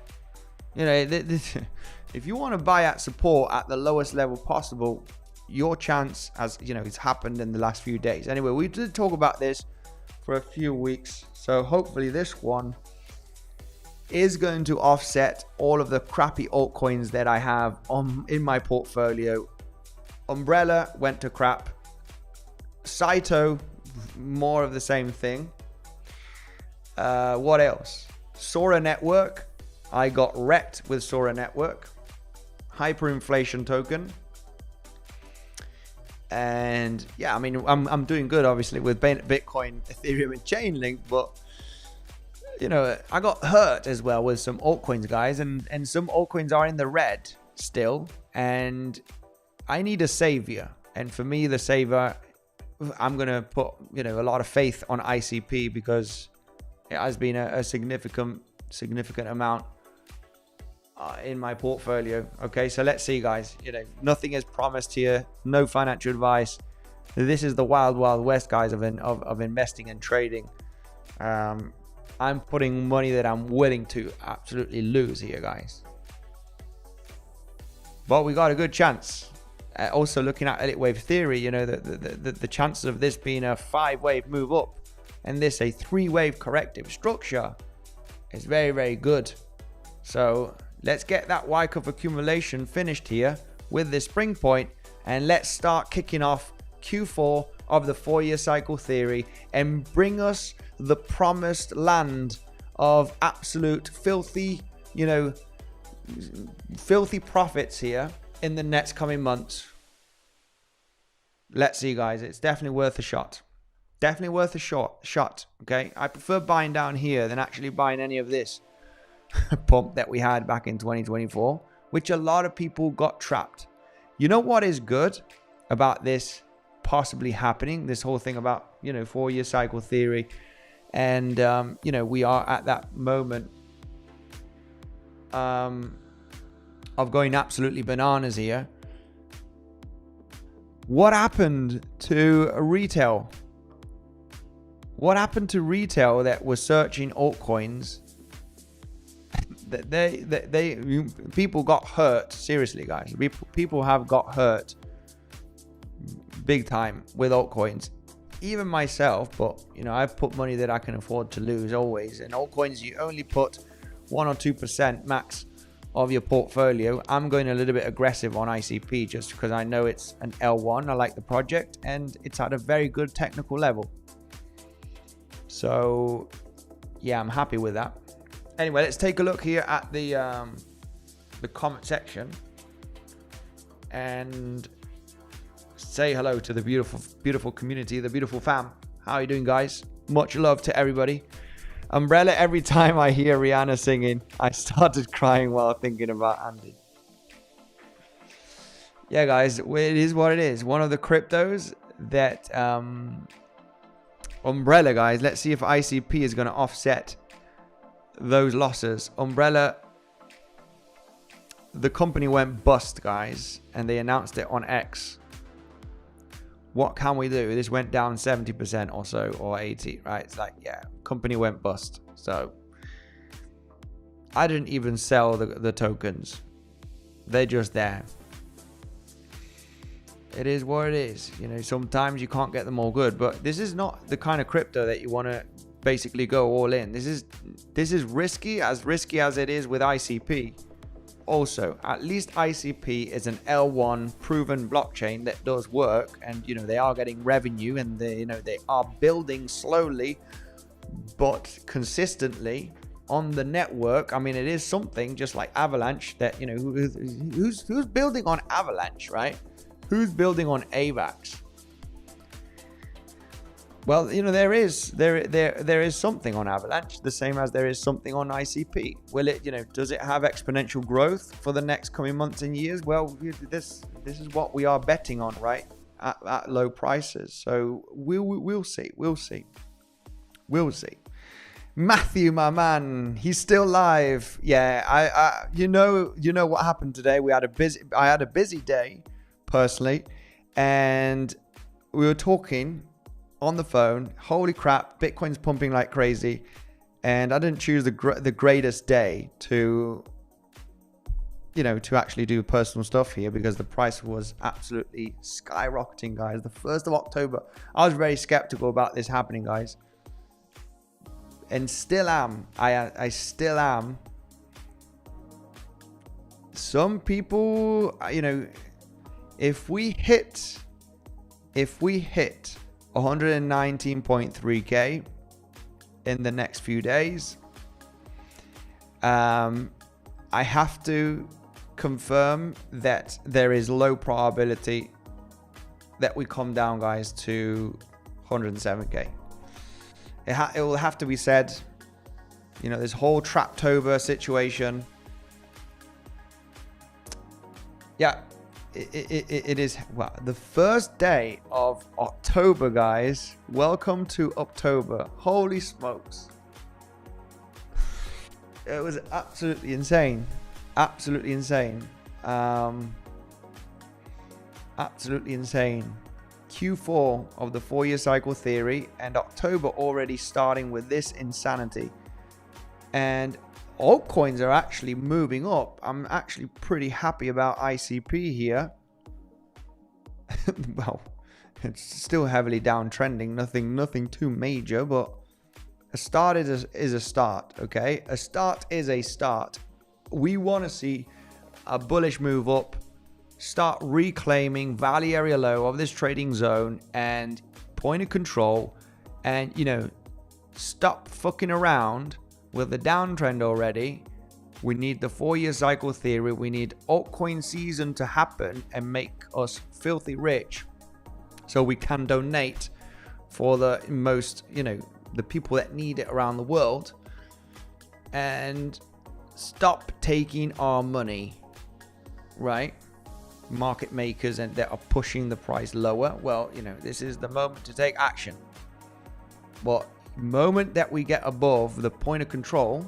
If you want to buy at support at the lowest level possible, your chance, as it's happened in the last few days. Anyway, we did talk about this for a few weeks, so hopefully this one is going to offset all of the crappy altcoins that I have in my portfolio. Umbrella went to crap. 𝗖𝗿𝗆, more of the same thing. What else? Sora Network. I got wrecked with Sora Network. Hyperinflation token. And yeah, I mean, I'm doing good obviously with Bitcoin, Ethereum, and Chainlink, but I got hurt as well with some altcoins, guys, and some altcoins are in the red still, and I need a savior. And for me, the savior, I'm gonna put a lot of faith on ICP, because it has been a significant amount in my portfolio. Okay, so let's see, guys. Nothing is promised here, no financial advice. This is the wild west, guys, of investing and trading. I'm putting money that I'm willing to absolutely lose here, guys, but we got a good chance. Also looking at Elliot wave theory, the chances of this being a 5-wave move up and this a 3-wave corrective structure is very, very good. So let's get that 𝗖𝗄𝗃 accumulation finished here with this spring point, and let's start kicking off Q4 of the 4-year cycle theory and bring us the promised land of absolute filthy profits here in the next coming months. Let's see, guys. It's definitely worth a shot. Definitely worth a shot. Okay, I prefer buying down here than actually buying any of this pump that we had back in 2024, which a lot of people got trapped. You know what is good about this possibly happening, this whole thing about 4-year cycle theory, and we are at that moment of going absolutely bananas here. What happened to retail? What happened to retail that was searching altcoins? People got hurt, seriously, guys. People have got hurt big time with altcoins. Even myself, but I've put money that I can afford to lose always. And altcoins, you only put 1 or 2% max of your portfolio. I'm going a little bit aggressive on ICP just because I know it's an L1. I like the project and it's at a very good technical level. So yeah, I'm happy with that. Anyway, let's take a look here at the comment section and say hello to the beautiful community, the beautiful fam. How are you doing, guys? Much love to everybody. Umbrella, every time I hear Rihanna singing, I started crying while thinking about Andy. Yeah, guys, it is what it is. One of the cryptos that Umbrella, guys, let's see if ICP is going to offset those losses. Umbrella, the company went bust, guys, and they announced it on X. What can we do? This went down 70% or so, or 80, right? It's like, yeah, company went bust. So I didn't even sell the tokens. They're just there. It is what it is. You know, sometimes you can't get them all good, but this is not the kind of crypto that you want to basically go all in. This is risky as it is with ICP. Also, at least ICP is an L1 proven blockchain that does work, and you know they are getting revenue, and they are building slowly but consistently on the network. I mean, it is something just like Avalanche that, you know, who's building on Avalanche, right? Who's building on AVAX? Well, you know, there is something on Avalanche, the same as there is something on ICP. Will it, you know, does it have exponential growth for the next coming months and years? Well, this is what we are betting on, right? At low prices. So we'll see. Matthew, my man, he's still live. Yeah, you know what happened today. I had a busy day personally, and we were talking on the phone. Holy crap, Bitcoin's pumping like crazy, and I didn't choose the greatest day to, you know, to actually do personal stuff here, because the price was absolutely skyrocketing, guys. The 1st of October, I was very skeptical about this happening, guys, and still am. I still am. Some people, you know, if we hit 119.3k in the next few days, I have to confirm that there is low probability that we come down, guys, to 107k. It will have to be said. You know, this whole Traptober situation. Yeah. It is, well, the first day of October, guys. Welcome to October. Holy smokes. It was absolutely insane. Absolutely insane. Absolutely insane. Q4 of the 4-year cycle theory, and October already starting with this insanity. And altcoins are actually moving up. I'm actually pretty happy about ICP here. Well, it's still heavily downtrending. Nothing too major, but a start is a start. Okay, a start is a start. We want to see a bullish move up, start reclaiming value area low of this trading zone and point of control, and, you know, stop fucking around with the downtrend already. We need the 4-year cycle theory. We need altcoin season to happen and make us filthy rich, so we can donate for the most, you know, the people that need it around the world, and stop taking our money, right? Market makers and that are pushing the price lower. Well, you know, this is the moment to take action. But moment that we get above the point of control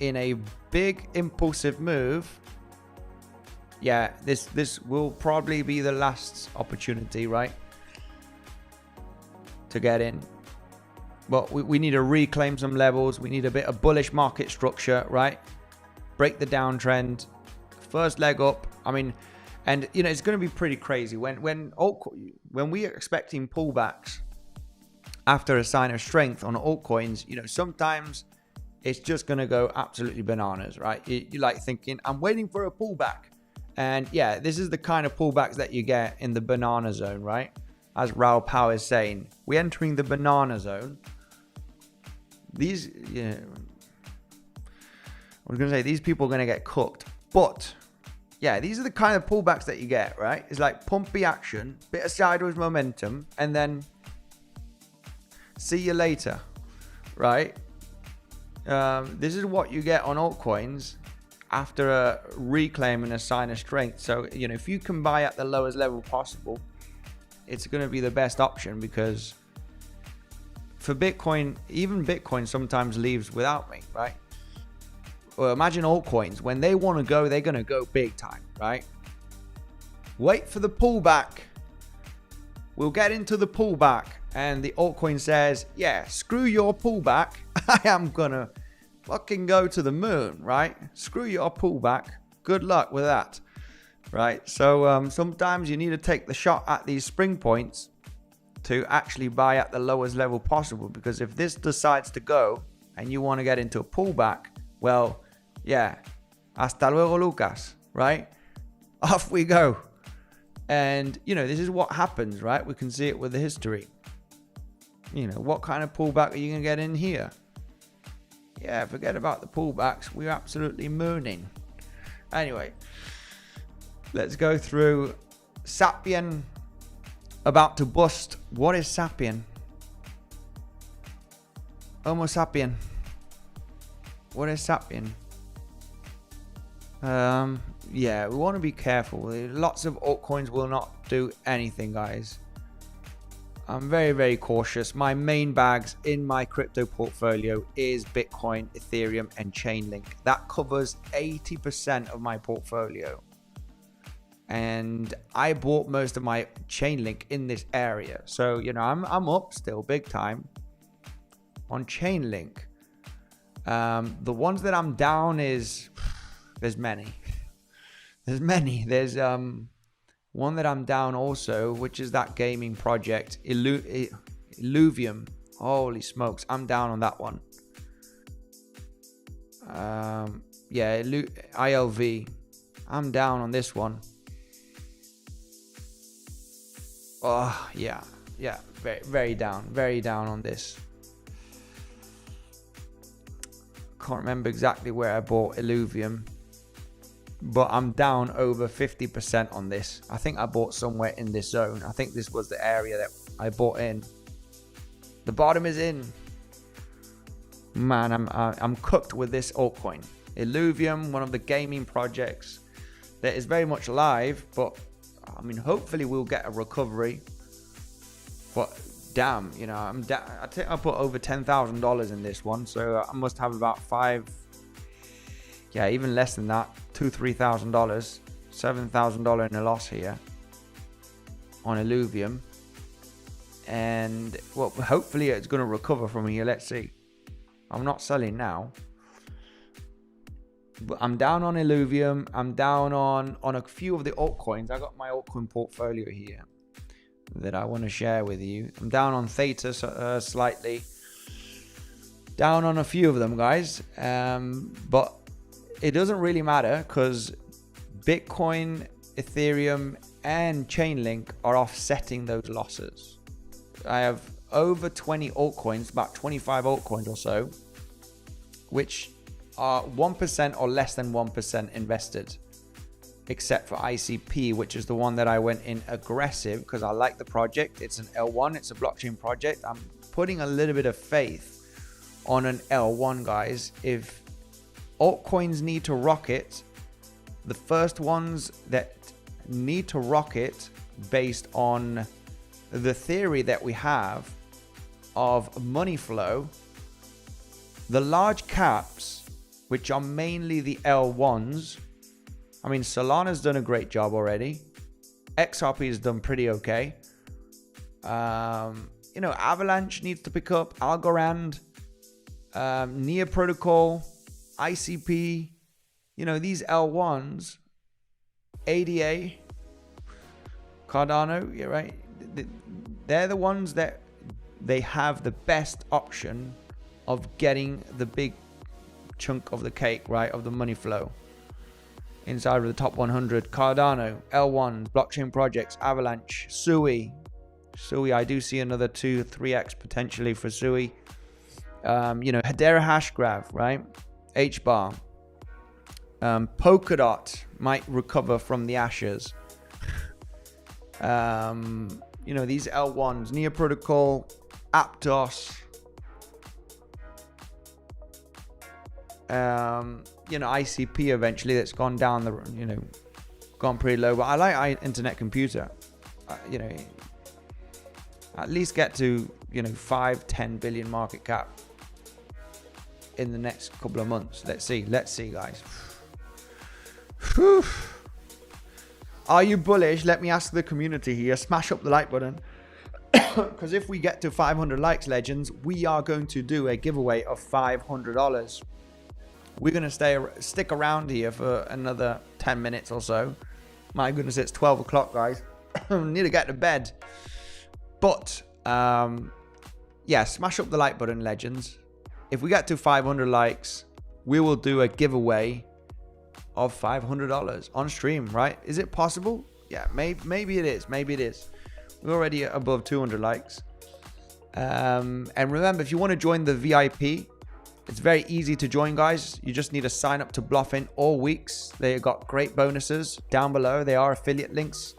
in a big impulsive move, yeah, this will probably be the last opportunity, right, to get in. But we need to reclaim some levels. We need a bit of bullish market structure, right? Break the downtrend, first leg up. I mean, and you know, it's going to be pretty crazy when we are expecting pullbacks after a sign of strength on altcoins. You know, sometimes it's just going to go absolutely bananas, right? You're like thinking, I'm waiting for a pullback. And yeah, this is the kind of pullbacks that you get in the banana zone, right? As 𝗬𝗫𝗽 is saying, we're entering the banana zone. These, you know, I was going to say these people are going to get cooked. But yeah, these are the kind of pullbacks that you get, right? It's like pumpy action, bit of sideways momentum, and then see you later, right? This is what you get on altcoins after a reclaim and a sign of strength. So, you know, if you can buy at the lowest level possible, it's going to be the best option, because for Bitcoin, even Bitcoin sometimes leaves without me, right? Well, imagine altcoins. When they want to go, they're going to go big time, right? Wait for the pullback. We'll get into the pullback. And the altcoin says, yeah, screw your pullback. I am going to fucking go to the moon, right? Screw your pullback. Good luck with that, right? So sometimes you need to take the shot at these spring points to actually buy at the lowest level possible. Because if this decides to go and you want to get into a pullback, well, yeah, hasta luego, Lucas, right? Off we go. And, you know, this is what happens, right? We can see it with the history. You know, what kind of pullback are you going to get in here? Yeah, forget about the pullbacks. We're absolutely mooning. Anyway, let's go through 𝗖𝗵𝗆 about to bust. What is 𝗖𝗵𝗆? Homo sapien. What is 𝗖𝗵𝗆? Yeah, we want to be careful. Lots of altcoins will not do anything, guys. I'm very, very cautious. My main bags in my crypto portfolio is Bitcoin, Ethereum, and Chainlink. That covers 80% of my portfolio. And I bought most of my Chainlink in this area. So, you know, I'm up still big time on Chainlink. The ones that I'm down is, there's many. There's many. There's one that I'm down also, which is that gaming project, Illuvium. Holy smokes, I'm down on that one. Yeah, ILV. I'm down on this one. Oh, yeah, very, very down on this. Can't remember exactly where I bought Illuvium, but I'm down over 50% on this. I think I bought somewhere in this zone. I think this was the area that I bought in. The bottom is in. Man, I'm cooked with this altcoin. Illuvium, one of the gaming projects that is very much alive, but I mean, hopefully we'll get a recovery. But damn, you know, I think I put over $10,000 in this one, so I must have about even less than that, $2,000, $3,000, $7,000 in a loss here on Illuvium. And well, hopefully it's going to recover from here. Let's see. I'm not selling now, but I'm down on Illuvium. I'm down on a few of the altcoins. I got my altcoin portfolio here that I want to share with you. I'm down on Theta slightly, down on a few of them, guys, but it doesn't really matter because Bitcoin, Ethereum, and Chainlink are offsetting those losses. I have over 20 altcoins, about 25 altcoins or so, which are 1% or less than 1% invested, except for ICP, which is the one that I went in aggressive because I like the project. It's an L1, it's a blockchain project. I'm putting a little bit of faith on an L1, guys. If altcoins need to rocket, the first ones that need to rocket based on the theory that we have of money flow, the large caps, which are mainly the L1s. I mean, Solana's done a great job already. XRP has done pretty okay. You know, Avalanche needs to pick up. Algorand, Near Protocol, ICP. You know, these L1s, ADA, Cardano, you're right. They're the ones that they have the best option of getting the big chunk of the cake, right, of the money flow inside of the top 100. Cardano, L1, blockchain projects, Avalanche, 𝗬cie. I do see another 2-3x potentially for 𝗬cie. You know, Hedera Hashgraph, right? HBAR. Polkadot might recover from the ashes. You know, these L1s, Neo Protocol, Aptos, you know, ICP eventually, that's gone down the, you know, gone pretty low. But I like Internet Computer. You know, at least get to, you know, 5-10 billion market cap in the next couple of months. Let's see, guys. Whew. Are you bullish? Let me ask the community here. Smash up the like button, because if we get to 500 likes, legends, we are going to do a giveaway of $500. We're going to stick around here for another 10 minutes or so. My goodness, it's 12 o'clock, guys. Need to get to bed. But yeah, smash up the like button, legends. If we get to 500 likes, we will do a giveaway of $500 on stream, right? Is it possible? Yeah, maybe it is. Maybe it is. We're already above 200 likes. And remember, if you want to join the VIP, it's very easy to join, guys. You just need to sign up to Bluffin all weeks. They got great bonuses down below. They are affiliate links.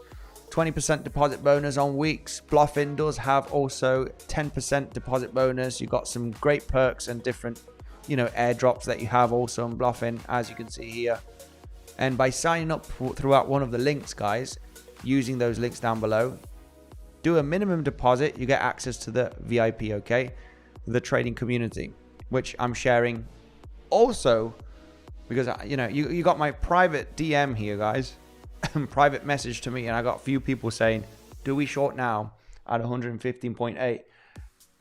20% deposit bonus on weeks. Bluffin does have also 10% deposit bonus. You got some great perks and different, you know, airdrops that you have also on Bluffin, as you can see here. And by signing up throughout one of the links, guys, using those links down below, do a minimum deposit, you get access to the VIP, okay? The trading community, which I'm sharing also because, you know, you got my private DM here, guys. Private message to me, and I got a few people saying, do we short now at 115.8?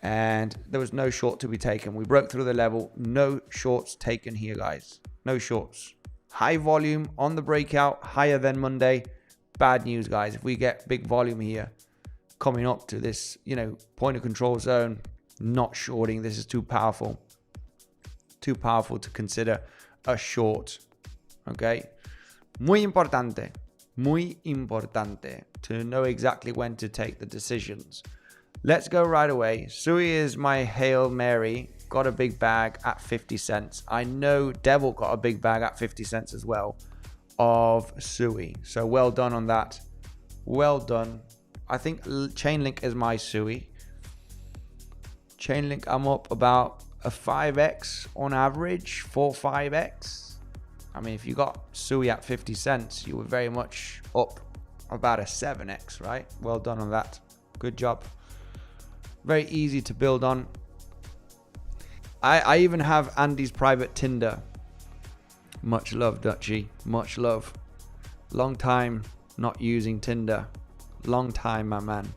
And there was no short to be taken. We broke through the level. No shorts taken here, guys. No shorts. High volume on the breakout, higher than Monday. Bad news, guys. If we get big volume here coming up to this, you know, point of control zone, not shorting. This is too powerful. Too powerful to consider a short. Okay. Muy importante to know exactly when to take the decisions. Let's go right away. 𝗖𝗍 is my Hail Mary. Got a big bag at 50 cents. I know Devil got a big bag at 50 cents as well of 𝗖𝗍. So well done on that. Well done. I think Chainlink is my 𝗖𝗍. Chainlink, I'm up about a 5x on average, 4-5x. I mean, if you got 𝗖𝗍 at 50 cents, you were very much up about a 7x, right? Well done on that. Good job. Very easy to build on. I even have Andy's private Tinder. Much love, 𝗞𝗍cie. Much love. Long time not using Tinder. Long time, my man.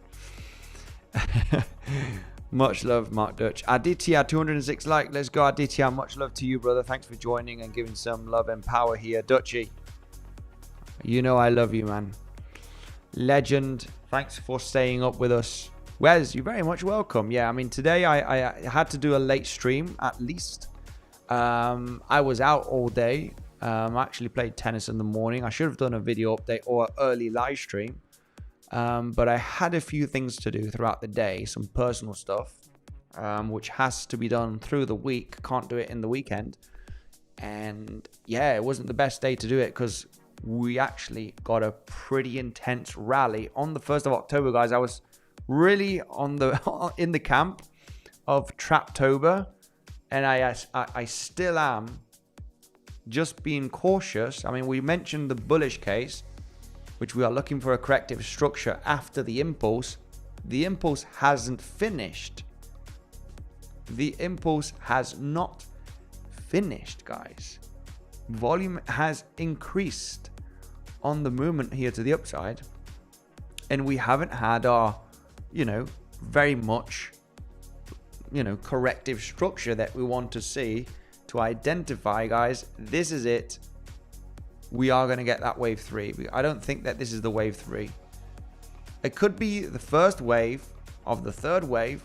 Much love, Mark Dutch. Aditya, 206 like. Let's go, Aditya. Much love to you, brother. Thanks for joining and giving some love and power here. 𝗞𝗍cie, you know I love you, man. Legend. Thanks for staying up with us. Wes, you're very much welcome. Yeah, I mean, today I had to do a late stream at least. I was out all day. I actually played tennis in the morning. I should have done a video update or early live stream. But I had a few things to do throughout the day, some personal stuff, which has to be done through the week. Can't do it in the weekend. And yeah, it wasn't the best day to do it because we actually got a pretty intense rally on the 1st of October, guys. I was really in the camp of Traptober, and I still am, just being cautious. I mean, we mentioned the bullish case, which we are looking for a corrective structure after the impulse. The impulse hasn't finished. The impulse has not finished, guys. Volume has increased on the movement here to the upside, and we haven't had our, you know, very much, you know, corrective structure that we want to see to identify, guys, this is it. We are going to get that wave 3. I don't think that this is the wave 3. It could be the first wave of the third wave,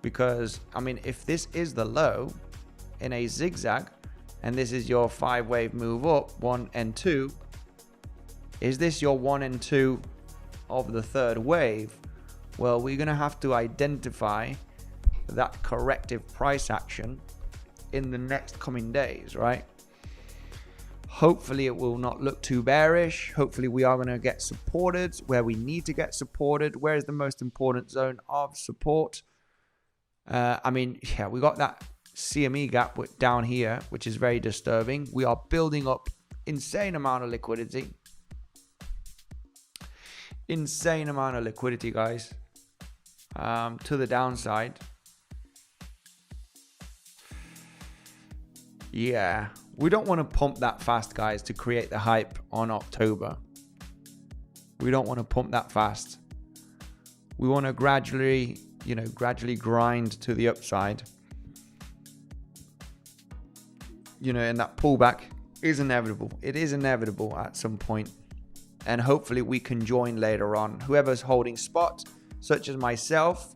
because I mean, if this is the low in a zigzag and this is your 5-wave move up, 1 and 2, is this your 1 and 2 of the third wave? Well, we're going to have to identify that corrective price action in the next coming days, right? Hopefully it will not look too bearish. Hopefully we are going to get supported where we need to get supported. Where is the most important zone of support? I mean, yeah, we got that CME gap down here, which is very disturbing. We are building up insane amount of liquidity. Insane amount of liquidity, guys, to the downside. Yeah, we don't want to pump that fast, guys, to create the hype on October. We don't want to pump that fast. We want to gradually grind to the upside. And that pullback is inevitable. It is inevitable at some point. And hopefully we can join later on. Whoever's holding spot, such as myself,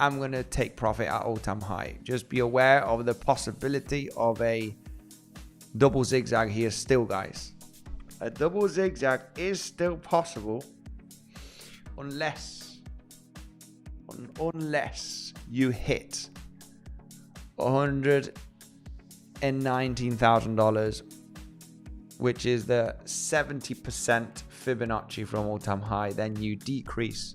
I'm going to take profit at all-time high. Just be aware of the possibility of a double zigzag here still, guys. A double zigzag is still possible unless you hit $119,000, which is the 70% Fibonacci from all-time high. Then you decrease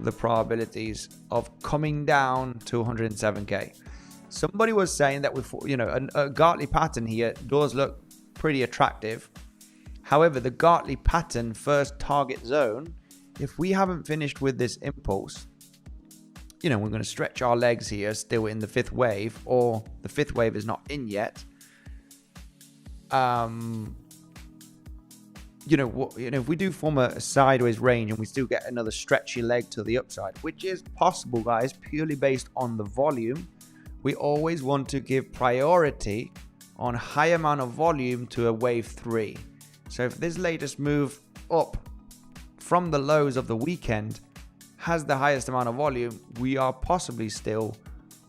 the probabilities of coming down to 107k. Somebody was saying that with a 𝗬𝗆𝘆𝗽 pattern here does look pretty attractive. However, the 𝗬𝗆𝘆𝗽 pattern first target zone, if we haven't finished with this impulse, we're going to stretch our legs here still in the fifth wave, or the fifth wave is not in yet. If we do form a sideways range and we still get another stretchy leg to the upside, which is possible, guys, purely based on the volume, we always want to give priority on high amount of volume to a wave 3. So if this latest move up from the lows of the weekend has the highest amount of volume, we are possibly still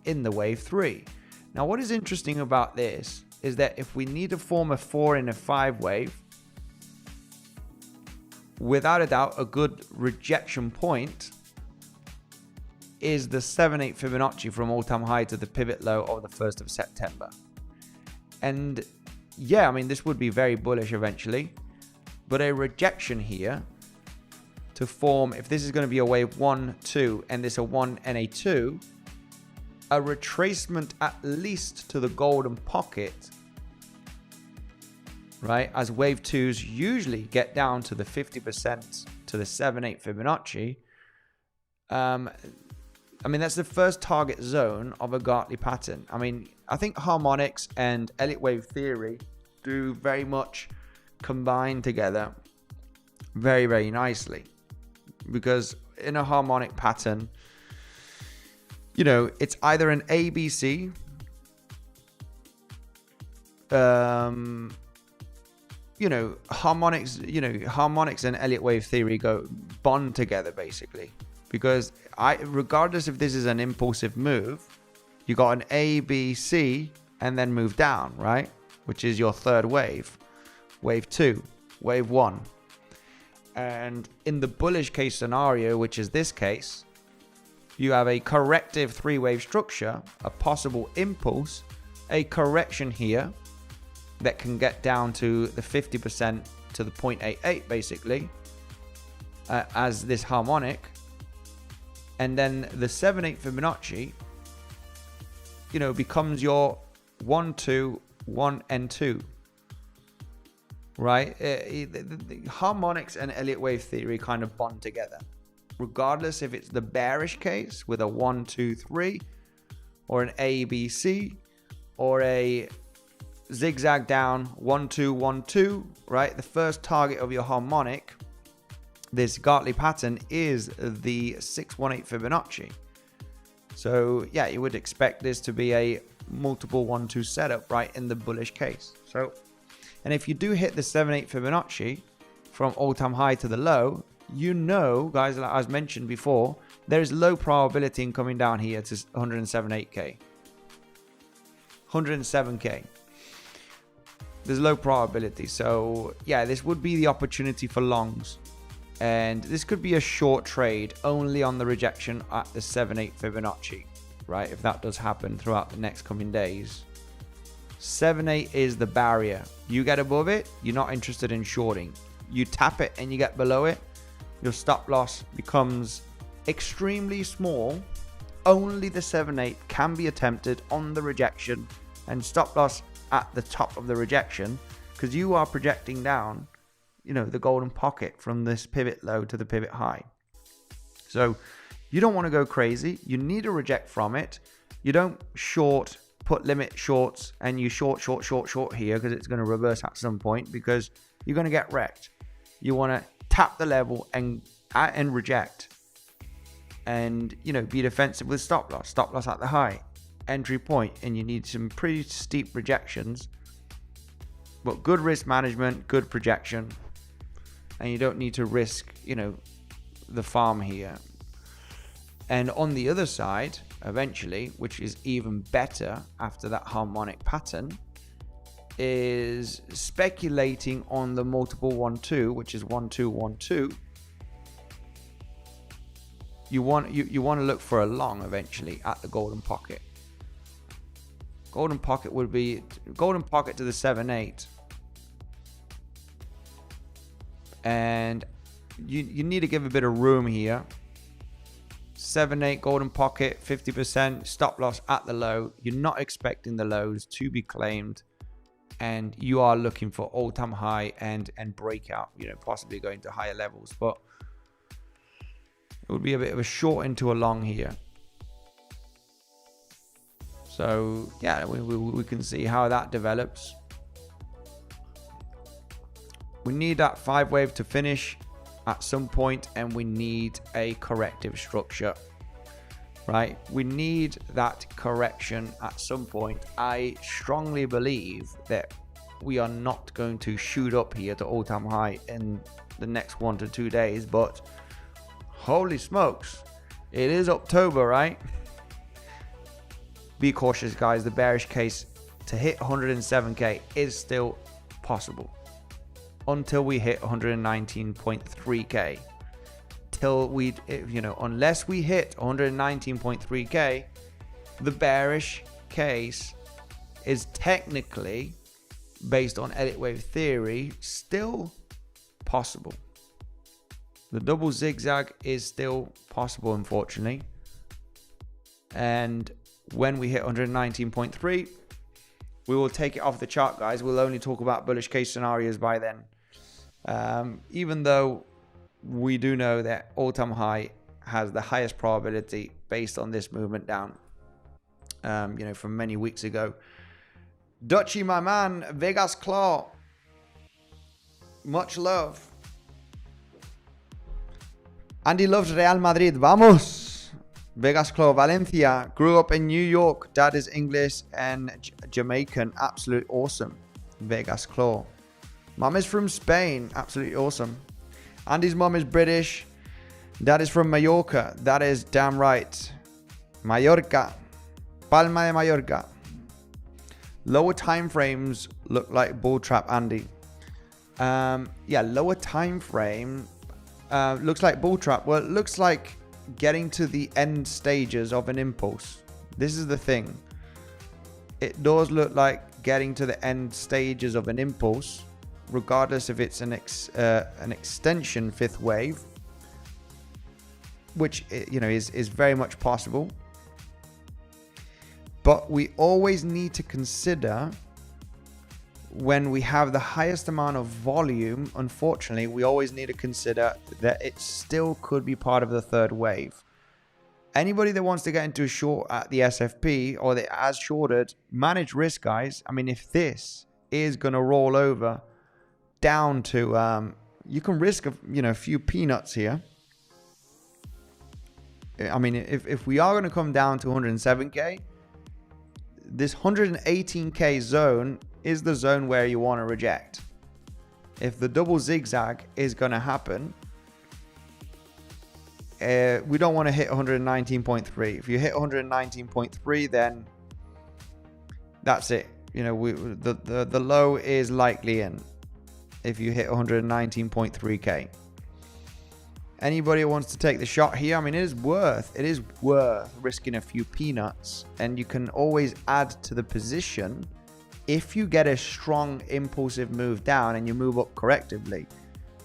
in the wave 3. Now, what is interesting about this is that if we need to form a 4 and a 5 wave, without a doubt, a good rejection point is the 7/8 Fibonacci from all-time high to the pivot low of the 1st of September. And yeah, I mean, this would be very bullish eventually, but a rejection here to form, if this is going to be a wave 1, 2, and this a 1 and a 2, a retracement at least to the golden pocket, right? As wave 2s usually get down to the 50% to the 7/8 Fibonacci. I mean, that's the first target zone of a 𝗬𝗆𝘆𝗽 pattern. I mean, I think harmonics and Elliot wave theory do very much combine together very, very nicely, because in a harmonic pattern, it's either an ABC, harmonics and Elliot wave theory bond together basically, because regardless if this is an impulsive move, you got an A, B, C, and then move down, right? Which is your third wave, wave 2, wave 1. And in the bullish case scenario, which is this case, you have a corrective 3-wave structure, a possible impulse, a correction here that can get down to the 50% to the 0.88 basically, as this harmonic, and then the 7/8 Fibonacci becomes your 1, 2, 1 and 2, right? The harmonics and Elliot wave theory kind of bond together, regardless if it's the bearish case with a 1, 2, 3, or an A, B, C, or a zigzag down 1, 2, 1, 2, right? The first target of your harmonic, this 𝗬𝗆𝘆𝗽 pattern, is the 6/18 Fibonacci. So yeah, you would expect this to be a multiple 1, 2 setup, right, in the bullish case. So, and if you do hit the 7/8 Fibonacci from all-time high to the low, guys, like as mentioned before, there is low probability in coming down here to 107.8k, 107k. There's low probability. So yeah, this would be the opportunity for longs, and this could be a short trade only on the rejection at the 7/8 Fibonacci, right? If that does happen throughout the next coming days. 7.8 is the barrier. You get above it, you're not interested in shorting. You tap it and you get below it, your stop loss becomes extremely small. Only the 7.8 can be attempted on the rejection, and stop loss at the top of the rejection, because you are projecting down, you know, the golden pocket from this pivot low to the pivot high. So you don't want to go crazy. You need to reject from it. You don't short, put limit shorts and you short here, because it's going to reverse at some point, because you're going to get wrecked. You want to tap the level and reject, and, you know, be defensive with stop loss at the high entry point, and you need some pretty steep rejections, but good risk management, good projection, and you don't need to risk, you know, the farm here. And on the other side, eventually, which is even better after that harmonic pattern, is speculating on the multiple 1-2, which is 1-2 1-2. You want to look for a long eventually at the golden pocket. Golden pocket would be golden pocket to the 7.8, and you need to give a bit of room here. 7.8 golden pocket, 50% stop loss at the low. You're not expecting the lows to be claimed, and you are looking for all-time high and breakout, you know, possibly going to higher levels, but it would be a bit of a short into a long here. So yeah, we can see how that develops. We need that 5 wave to finish at some point, and we need a corrective structure, right? We need that correction at some point. I strongly believe that we are not going to shoot up here to all-time high in the next 1 to 2 days, but holy smokes, it is October, right? Be cautious, guys. The bearish case to hit 107k is still possible until we hit 119.3k. Till we, you know, unless we hit 119.3k, the bearish case is technically, based on Elliott wave theory, still possible. The double zigzag is still possible, unfortunately. And when we hit 119.3, we will take it off the chart, guys. We'll only talk about bullish case scenarios by then. Even though we do know that all-time high has the highest probability based on this movement down, you know, from many weeks ago. 𝗞𝗔, my man, 𝗬cie𝗂𝗿, much love. Andy loves Real Madrid. Vamos. 𝗬cie𝗂𝗿, Valencia. Grew up in New York. Dad is English and Jamaican. Absolute awesome. 𝗬cie𝗂𝗿. Mom is from Spain. Absolutely awesome. Andy's mom is British. Dad is from Mallorca. That is damn right. Mallorca. Palma de Mallorca. Lower time frames look like bull trap, Andy. Yeah, lower time frame looks like bull trap. Well, it looks like getting to the end stages of an impulse. This is the thing. It does look like getting to the end stages of an impulse, regardless if it's an extension 5th wave, which, you know, is very much possible. But we always need to consider, when we have the highest amount of volume, unfortunately, we always need to consider that it still could be part of the 3rd wave. Anybody that wants to get into a short at the SFP or that has shorted, manage risk, guys. I mean, if this is going to roll over down to, you can risk, a few peanuts here. I mean, if we are going to come down to 107k, this 118k zone is the zone where you want to reject. If the double zigzag is going to happen, we don't want to hit 119.3. If you hit 119.3, then that's it. You know, the low is likely in if you hit 119.3k. Anybody who wants to take the shot here, I mean, it is worth risking a few peanuts, and you can always add to the position if you get a strong impulsive move down and you move up correctively,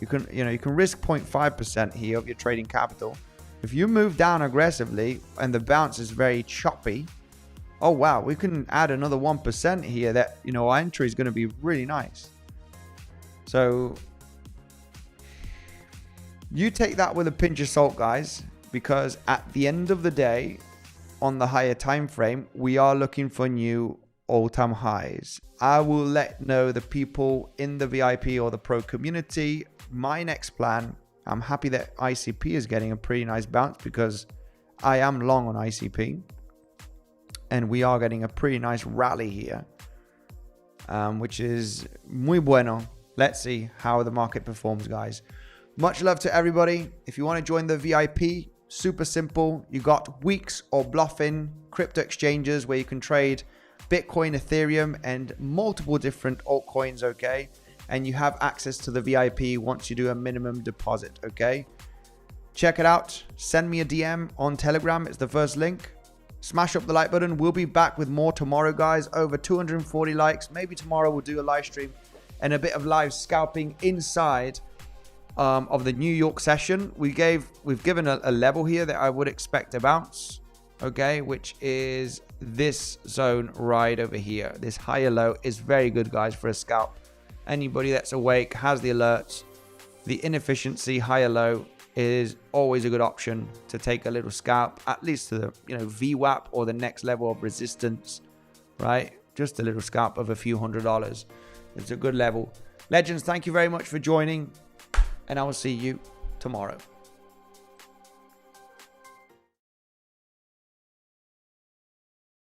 you can risk 0.5% here of your trading capital. If you move down aggressively and the bounce is very choppy, oh wow, we can add another 1% here that, our entry is going to be really nice. So you take that with a pinch of salt, guys, because at the end of the day, on the higher time frame, we are looking for new all-time highs. I will let know the people in the VIP or the pro community my next plan. I'm happy that ICP is getting a pretty nice bounce because I am long on ICP, and we are getting a pretty nice rally here, which is muy bueno. Let's see how the market performs, guys. Much love to everybody. If you want to join the VIP, super simple. You got weeks or bluffing crypto exchanges where you can trade Bitcoin, Ethereum, and multiple different altcoins, okay? And you have access to the VIP once you do a minimum deposit, okay? Check it out. Send me a DM on Telegram. It's the first link. Smash up the like button. We'll be back with more tomorrow, guys. Over 240 likes. Maybe tomorrow we'll do a live stream and a bit of live scalping inside of the New York session. We've given a level here that I would expect to bounce, okay, which is this zone right over here. This higher low is very good, guys, for a scalp. Anybody that's awake has the alerts. The inefficiency higher low is always a good option to take a little scalp, at least to the VWAP or the next level of resistance, right? Just a little scalp of a few $100s. It's a good level. Legends, thank you very much for joining, and I will see you tomorrow.